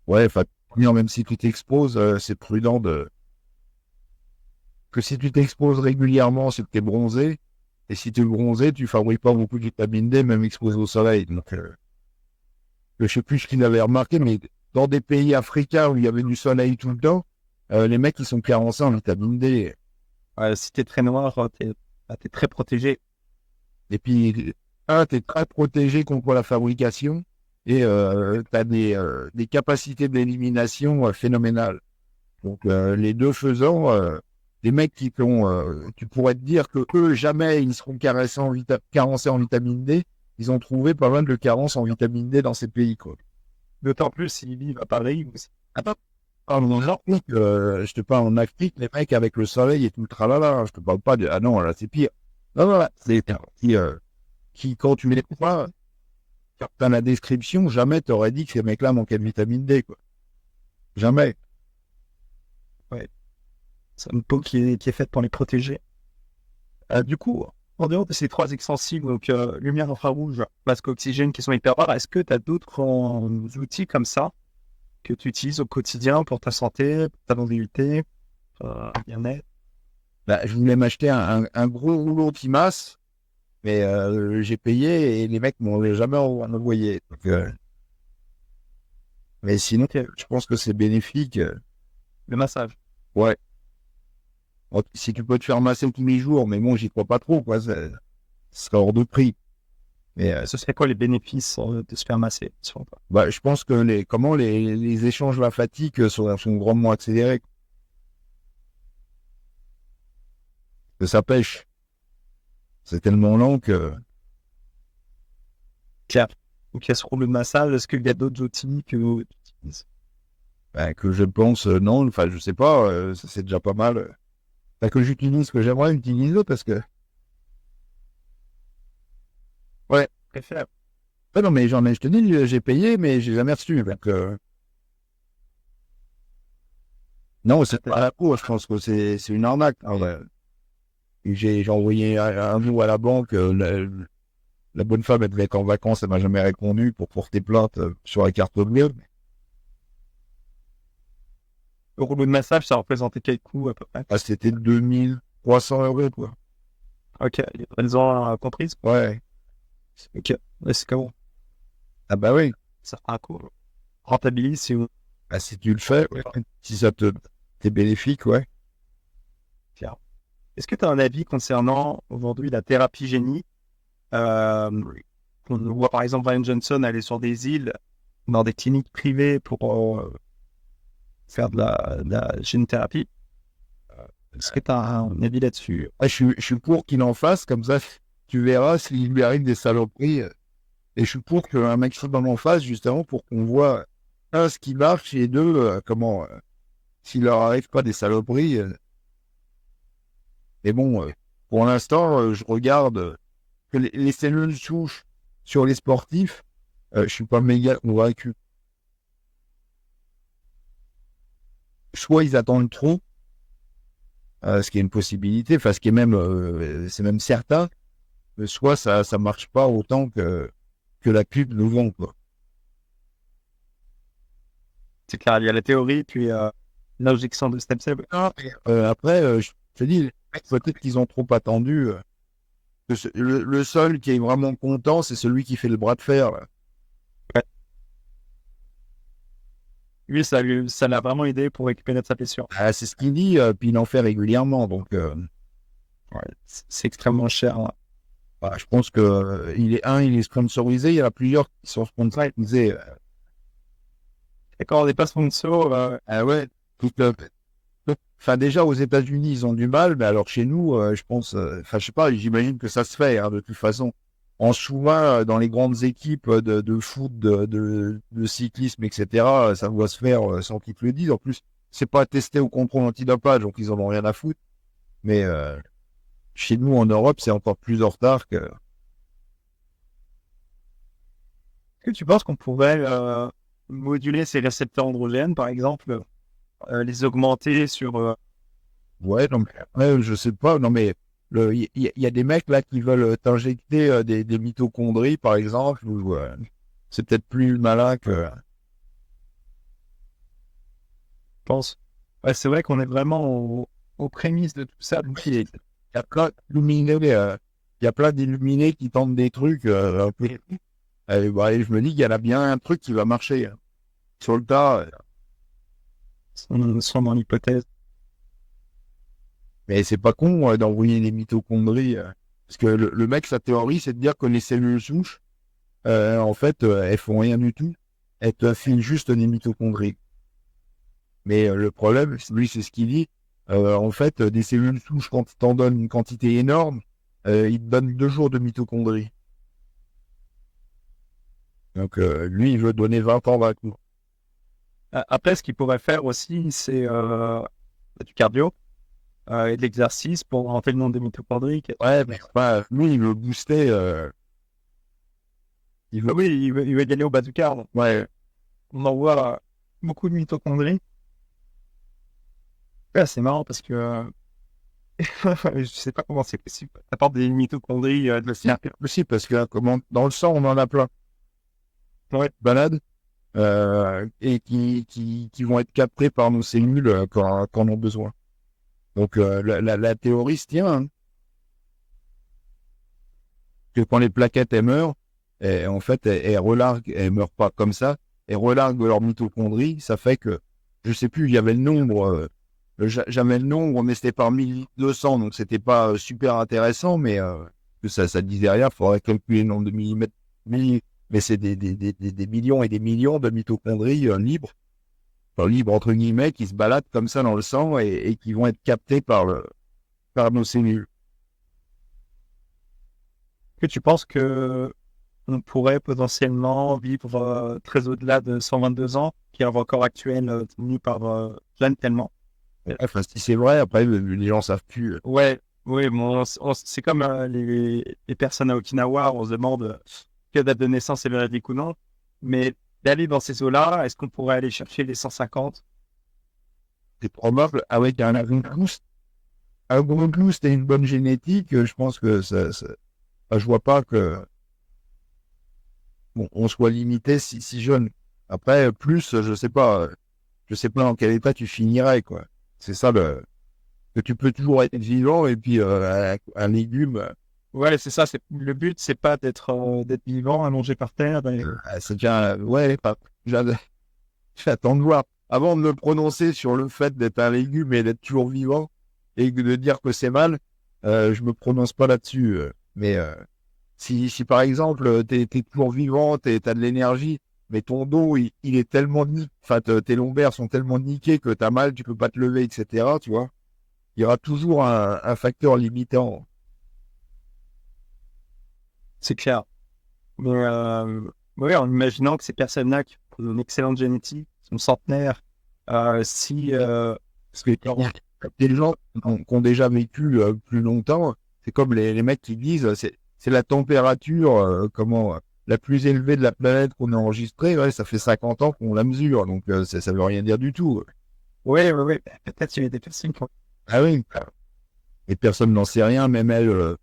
Ouais, enfin, même si tu t'exposes, c'est prudent que si tu t'exposes régulièrement, c'est que tu es bronzé. Et si tu es bronzé, tu fabriques pas beaucoup de vitamine D, même exposé au soleil. Donc, je sais plus ce qu'il avait remarqué, mais dans des pays africains où il y avait du soleil tout le temps, les mecs, ils sont carencés en vitamine D. Si tu es très noir, tu es très protégé. Et puis, tu es très protégé contre la fabrication et tu as des capacités d'élimination phénoménales. Donc, les deux faisant, des mecs tu pourrais te dire que eux, jamais ils seront carencés en vitamine D. Ils ont trouvé pas mal de carences en vitamine D dans ces pays, quoi. D'autant plus s'ils vivent à Paris. En Afrique, je te parle en Afrique, les mecs avec le soleil et tout le tralala, je te parle pas de, ah non, là, c'est pire. Non, non, là, c'est, quand tu les vois, dans la description, jamais t'aurais dit que ces mecs-là manquaient de vitamine D, quoi. Jamais. Ouais. C'est une peau qui est faite pour les protéger. Du coup, en dehors de ces trois extensibles, donc lumière infrarouge, masque oxygène qui sont hyper rares, est-ce que tu as d'autres outils comme ça que tu utilises au quotidien pour ta santé, pour ta longévité, bien-être? Bah, je voulais m'acheter un gros rouleau anti-masse, mais j'ai payé et les mecs m'ont jamais envoyé. Donc, mais sinon, Ok. je pense que c'est bénéfique. Le massage. Ouais. Si tu peux te faire masser tous les jours, mais bon, j'y crois pas trop, quoi. Ce serait hors de prix. Mais Ce serait quoi les bénéfices de se faire masser selon toi? bah, je pense que les échanges lymphatiques sont grandement accélérés. Que ça pêche. C'est tellement lent que, Claire. Donc il y a ce rouleau de massage. Est-ce qu'il y a d'autres outils que tu utilises? bah, que je pense, non, enfin, je sais pas, ça, c'est déjà pas mal. Enfin, que j'utilise, que j'aimerais utiliser, parce que, ouais. Préfère. Ouais, non, mais je te dis, j'ai payé, mais j'ai jamais reçu. Donc, non, c'est pas la peau, je pense que c'est une arnaque. Ah ouais. Et j'ai envoyé un mot à la banque, la bonne femme, elle devait être en vacances, elle m'a jamais répondu pour porter plainte sur la carte bleue. Le rouleau de massage, ça représentait quel coût à peu près? Ah, c'était 2300 €, quoi. Ok, ils ont compris. Ouais. Ok, ouais, c'est comment? Ah bah oui. Ça fera un coût. Rentabilise si vous. Bah, si tu le fais, ouais. Si ça t'es bénéfique, ouais. Fier. Est-ce que tu as un avis concernant aujourd'hui la thérapie génie? Euh, on voit par exemple Brian Johnson aller sur des îles, dans des cliniques privées pour faire de la génothérapie. Est-ce que tu as un avis là-dessus? Ah, je suis pour qu'il en fasse, comme ça, tu verras s'il lui arrive des saloperies. Et je suis pour qu'un maximum en fasse, justement, pour qu'on voit, un, ce qui marche, et deux, comment, s'il leur arrive pas des saloperies. Mais bon, pour l'instant, je regarde que les cellules souches sur les sportifs, je suis pas méga convaincu. Soit ils attendent trop, ce qui est une possibilité, enfin, ce qui est même, c'est même certain, soit ça marche pas autant que la pub nous vend, quoi. C'est clair, il y a la théorie, puis l'injection de stem cell. Après, je te dis, les mecs, peut-être qu'ils ont trop attendu. Le seul qui est vraiment content, c'est celui qui fait le bras de fer, là. Lui, ça l'a vraiment aidé pour récupérer de sa blessure. Ah, c'est ce qu'il dit, puis il en fait régulièrement. Donc, Ouais, c'est extrêmement cher. Là. bah, je pense que il est sponsorisé. Il y en a plusieurs qui sont sponsorisés. Et quand on n'est pas sponsor, Ah ouais, enfin, déjà, aux États-Unis, ils ont du mal, mais alors chez nous, je pense, enfin, je sais pas, j'imagine que ça se fait, hein, de toute façon. En sous-main, dans les grandes équipes de foot, de cyclisme, etc., ça doit se faire sans qu'ils te le disent. En plus, c'est pas testé au contrôle antidopage, donc ils en ont rien à foutre. Mais chez nous, en Europe, c'est encore plus en retard que. est-ce que tu penses qu'on pourrait moduler ces récepteurs androgènes, par exemple, les augmenter sur... Ouais, non, mais, ouais, je sais pas, non, mais il y a des mecs là qui veulent t'injecter des mitochondries, par exemple, ou c'est peut-être plus malin que. je pense. Ouais, c'est vrai qu'on est vraiment aux prémices de tout ça. Donc, Il y a plein d'illuminés, il y a plein d'illuminés qui tentent des trucs un peu. Bah, et je me dis qu'il y en a bien un truc qui va marcher, hein. Sur le tas. sont dans l'hypothèse. Mais c'est pas con d'envoyer des mitochondries. Parce que le mec, sa théorie, c'est de dire que les cellules souches, en fait, elles font rien du tout. Elles te filent juste des mitochondries. Mais le problème, lui, c'est ce qu'il dit. En fait, des cellules souches, quand il t'en donne une quantité énorme, il te donne 2 jours de mitochondries. Donc, lui, il veut donner 20 ans d'un coup. Après, ce qu'il pourrait faire aussi, c'est du cardio et de l'exercice pour augmenter le nombre de mitochondries. Ouais, mais lui, il veut booster. Oui, il veut gagner au bas du quart. Ouais, On envoie beaucoup de mitochondries. Ouais, c'est marrant parce que je sais pas comment c'est possible. T'apportes des mitochondries c'est possible parce que dans le sang, on en a plein. Ouais. Balades et qui vont être captés par nos cellules quand on a besoin. Donc la théorie se tient, hein, que quand les plaquettes elles meurent, en fait elles relarguent, elles meurent pas comme ça, elles relarguent leurs mitochondries. Ça fait que je sais plus, il y avait le nombre, j'avais le nombre, mais c'était par 1200, donc c'était pas super intéressant, mais que ça disait rien. Il faudrait calculer le nombre de millimètres, mais c'est des millions et des millions de mitochondries libres. Enfin, libres entre guillemets, qui se baladent comme ça dans le sang et qui vont être captés par nos cellules. Que tu penses que on pourrait potentiellement vivre très au-delà de 122 ans, qui est un record actuel tenu par Jeanne tellement. Enfin, si c'est vrai, après les gens savent plus. Ouais, oui, bon, c'est comme les personnes à Okinawa, on se demande quelle date de naissance est véridique ou non, mais d'aller dans ces eaux-là, est-ce qu'on pourrait aller chercher les 150? C'est probable avec un gros boost et une bonne génétique. Je pense que je vois pas que on soit limité si jeune. Après, plus, je sais pas dans quel état tu finirais, quoi. C'est ça que tu peux toujours être vivant et puis un légume, Ouais, c'est ça. Le but, c'est pas d'être vivant, allongé par terre. c'est déjà, ouais, j'attends de voir. Avant de me prononcer sur le fait d'être un légume et d'être toujours vivant et de dire que c'est mal, je me prononce pas là-dessus. Mais si par exemple, t'es toujours vivant, t'as de l'énergie, mais ton dos, il est tellement niqué, enfin, tes lombaires sont tellement niqués que t'as mal, tu peux pas te lever, etc., tu vois. Il y aura toujours un facteur limitant. C'est clair. Mais ouais, en imaginant que ces personnes-là qui ont une excellente génétique, sont centenaires, si Parce que des gens qui ont déjà vécu plus longtemps, c'est comme les mecs qui disent, c'est la température la plus élevée de la planète qu'on a enregistrée, ouais, ça fait 50 ans qu'on la mesure, donc ça veut rien dire du tout. ouais, peut-être qu'il y a des personnes qui ont... Ah oui, et personne n'en sait rien, même elle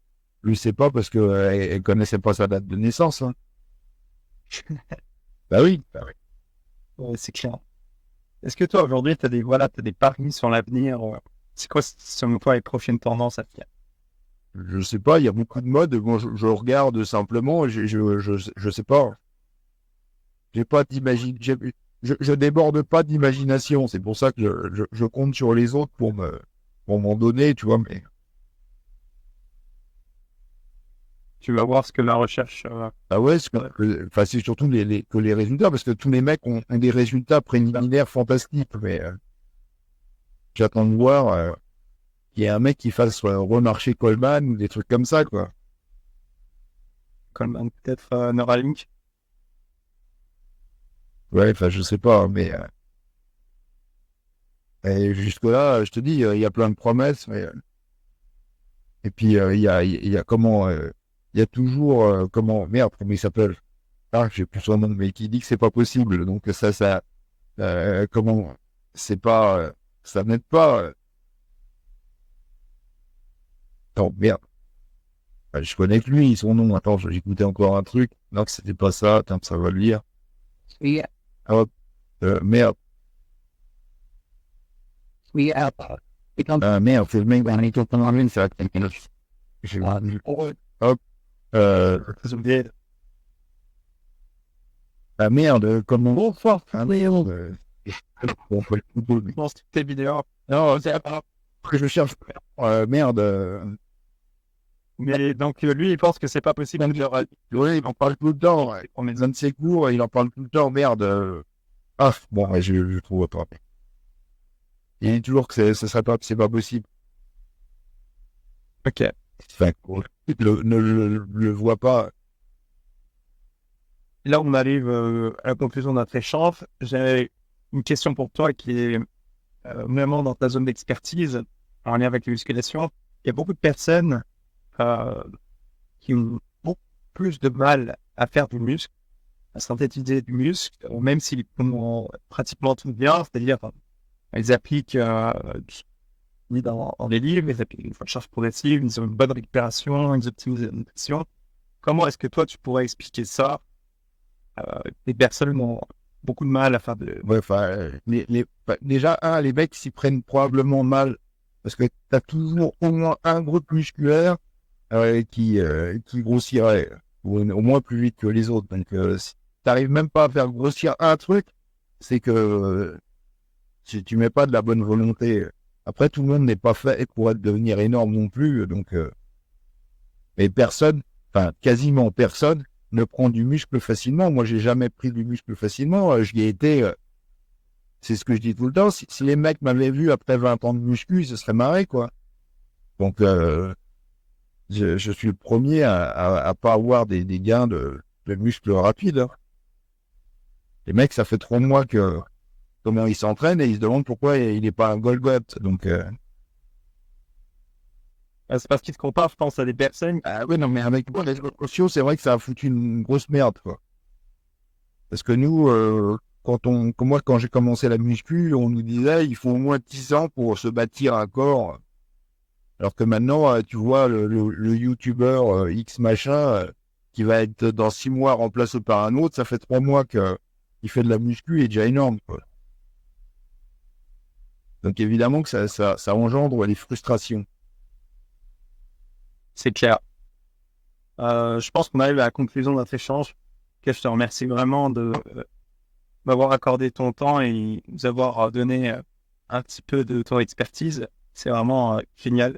ne sait pas parce qu'elle connaissait pas sa date de naissance. Hein. Bah oui. Ouais, c'est clair. Est-ce que toi, aujourd'hui, tu as t'as des paris sur l'avenir? C'est quoi, selon toi, les prochaines tendances à faire? Je sais pas, il y a beaucoup de modes. Moi, je regarde simplement, je sais pas. J'ai pas d'imagine, je déborde pas d'imagination. C'est pour ça que je compte sur les autres pour m'en donner, tu vois. Mais Tu vas voir ce que la recherche... ah ouais, enfin, c'est surtout que les résultats, parce que tous les mecs ont des résultats préliminaires fantastiques. Mais j'attends de voir qu'il y ait un mec qui fasse remarcher Coleman ou des trucs comme ça, quoi. comme peut-être Neuralink. Ouais, enfin, je sais pas, mais et jusque-là, je te dis, il y a plein de promesses, mais et puis il y a comment, il y a toujours merde, comment il s'appelle? Ah, j'ai plus son nom, mais qui dit que c'est pas possible. Donc comment, c'est pas, ça n'aide pas. Attends, merde, je connais que lui, son nom. Attends, j'écoutais encore un truc. Non, que c'était pas ça. Attends, ça va le lire. Oui, Ah, hop, merde. oui, Merde, c'est le mec dans les tours en ligne, ça. J'ai hop, Ils ont oublié. ah merde, comment. bon fort, Bon, faut le football, mais- Non, c'était vidéo. Non, c'est pas. Que je cherche. Merde. Mais donc, lui, il pense que c'est pas possible de leur... Oui, il en parle tout le temps. On est un de ses cours, il en parle tout le temps. Merde. Ah, bon, ouais, je trouve pas. Il dit toujours que ce serait pas, c'est pas possible. Ok. Enfin, ne le voit pas. Là, on arrive à la conclusion de notre échange. J'ai une question pour toi qui est vraiment dans ta zone d'expertise en lien avec la musculation. Il y a beaucoup de personnes euh, qui ont beaucoup plus de mal à faire du muscle, à synthétiser du muscle, même s'ils font pratiquement tout bien, c'est-à-dire ils appliquent dans les livres, ils appliquent une charge progressive, ils ont une bonne récupération, ils optimisent la nutrition. Comment est-ce que toi tu pourrais expliquer ça? Les personnes ont beaucoup de mal à faire de... Ouais, enfin, déjà, les mecs s'y prennent probablement mal parce que tu as toujours au moins un groupe musculaire qui grossirait au moins plus vite que les autres. Donc, si tu n'arrives même pas à faire grossir un truc, c'est que tu mets pas de la bonne volonté. Après, tout le monde n'est pas fait pour devenir énorme non plus. Donc, mais personne, enfin quasiment personne, ne prend du muscle facilement. Moi, j'ai jamais pris du muscle facilement. J'y ai été. C'est ce que je dis tout le temps. Si les mecs m'avaient vu après 20 ans de muscu, ils se seraient marrés, quoi. Donc, je suis le premier à pas avoir des gains de muscles rapides. Hein. Les mecs, ça fait 3 mois que comment ils s'entraînent et ils se demandent pourquoi il n'est pas un Golgoth. Donc, C'est parce qu'ils se comparent, je pense, à des personnes. ah oui, non, mais avec moi, les réseaux sociaux, c'est vrai que ça a foutu une grosse merde, quoi. Parce que nous, quand j'ai commencé la muscu, on nous disait il faut au moins 10 ans pour se bâtir un corps. Alors que maintenant, tu vois, le youtubeur X machin, qui va être dans 6 mois remplacé par un autre, ça fait 3 mois qu'il fait de la muscu et est déjà énorme, quoi. Donc évidemment que ça engendre des frustrations. C'est clair. Je pense qu'on arrive à la conclusion de notre échange. Je te remercie vraiment de m'avoir accordé ton temps et nous avoir donné un petit peu de ton expertise. C'est vraiment génial.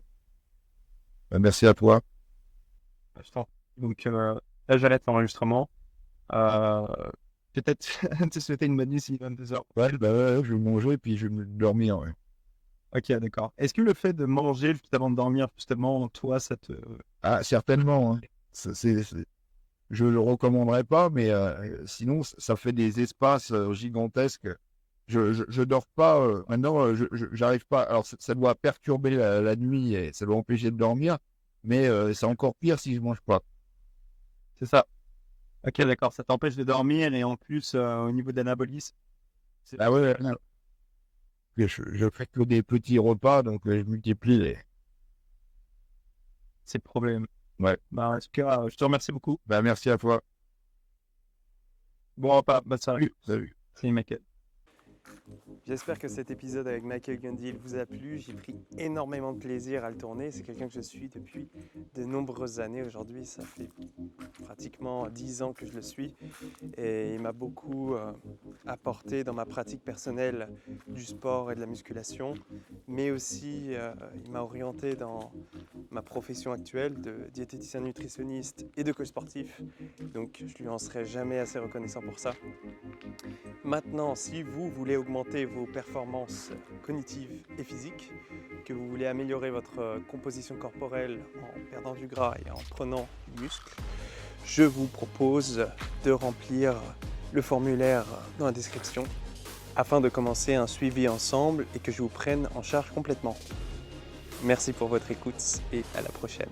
Merci à toi. Donc là, j'arrête l'enregistrement. Peut-être te souhaiter une bonne nuit s'il est 22h. Ouais, je vais manger et puis je vais me dormir. Ouais. Ok, d'accord. Est-ce que le fait de manger juste avant de dormir, justement, toi, ça te... Ah, certainement. Hein. Je le recommanderais pas, mais sinon, ça fait des espaces gigantesques. Je dors pas. Maintenant, j'arrive pas. Alors, ça doit perturber la nuit et ça doit empêcher de dormir, mais c'est encore pire si je mange pas. C'est ça. Ok, d'accord. Ça t'empêche de dormir et en plus, au niveau d'anabolisme, Ah ouais, non. Je fais que des petits repas, donc je multiplie les... c'est le problème. Ouais. En tout cas, je te remercie beaucoup. Merci à toi. Bon repas, bonne soirée. Salut. Salut, Michael. J'espère que cet épisode avec Michael Gundy vous a plu. J'ai pris énormément de plaisir à le tourner. C'est quelqu'un que je suis depuis de nombreuses années. Aujourd'hui, ça fait pratiquement 10 ans que je le suis. Et il m'a beaucoup apporté dans ma pratique personnelle du sport et de la musculation. Mais aussi, il m'a orienté dans ma profession actuelle de diététicien nutritionniste et de coach sportif. Donc, je lui en serai jamais assez reconnaissant pour ça. Maintenant, si vous voulez augmenter vos performances cognitives et physiques, que vous voulez améliorer votre composition corporelle en perdant du gras et en prenant du muscle, je vous propose de remplir le formulaire dans la description afin de commencer un suivi ensemble et que je vous prenne en charge complètement. Merci pour votre écoute et à la prochaine.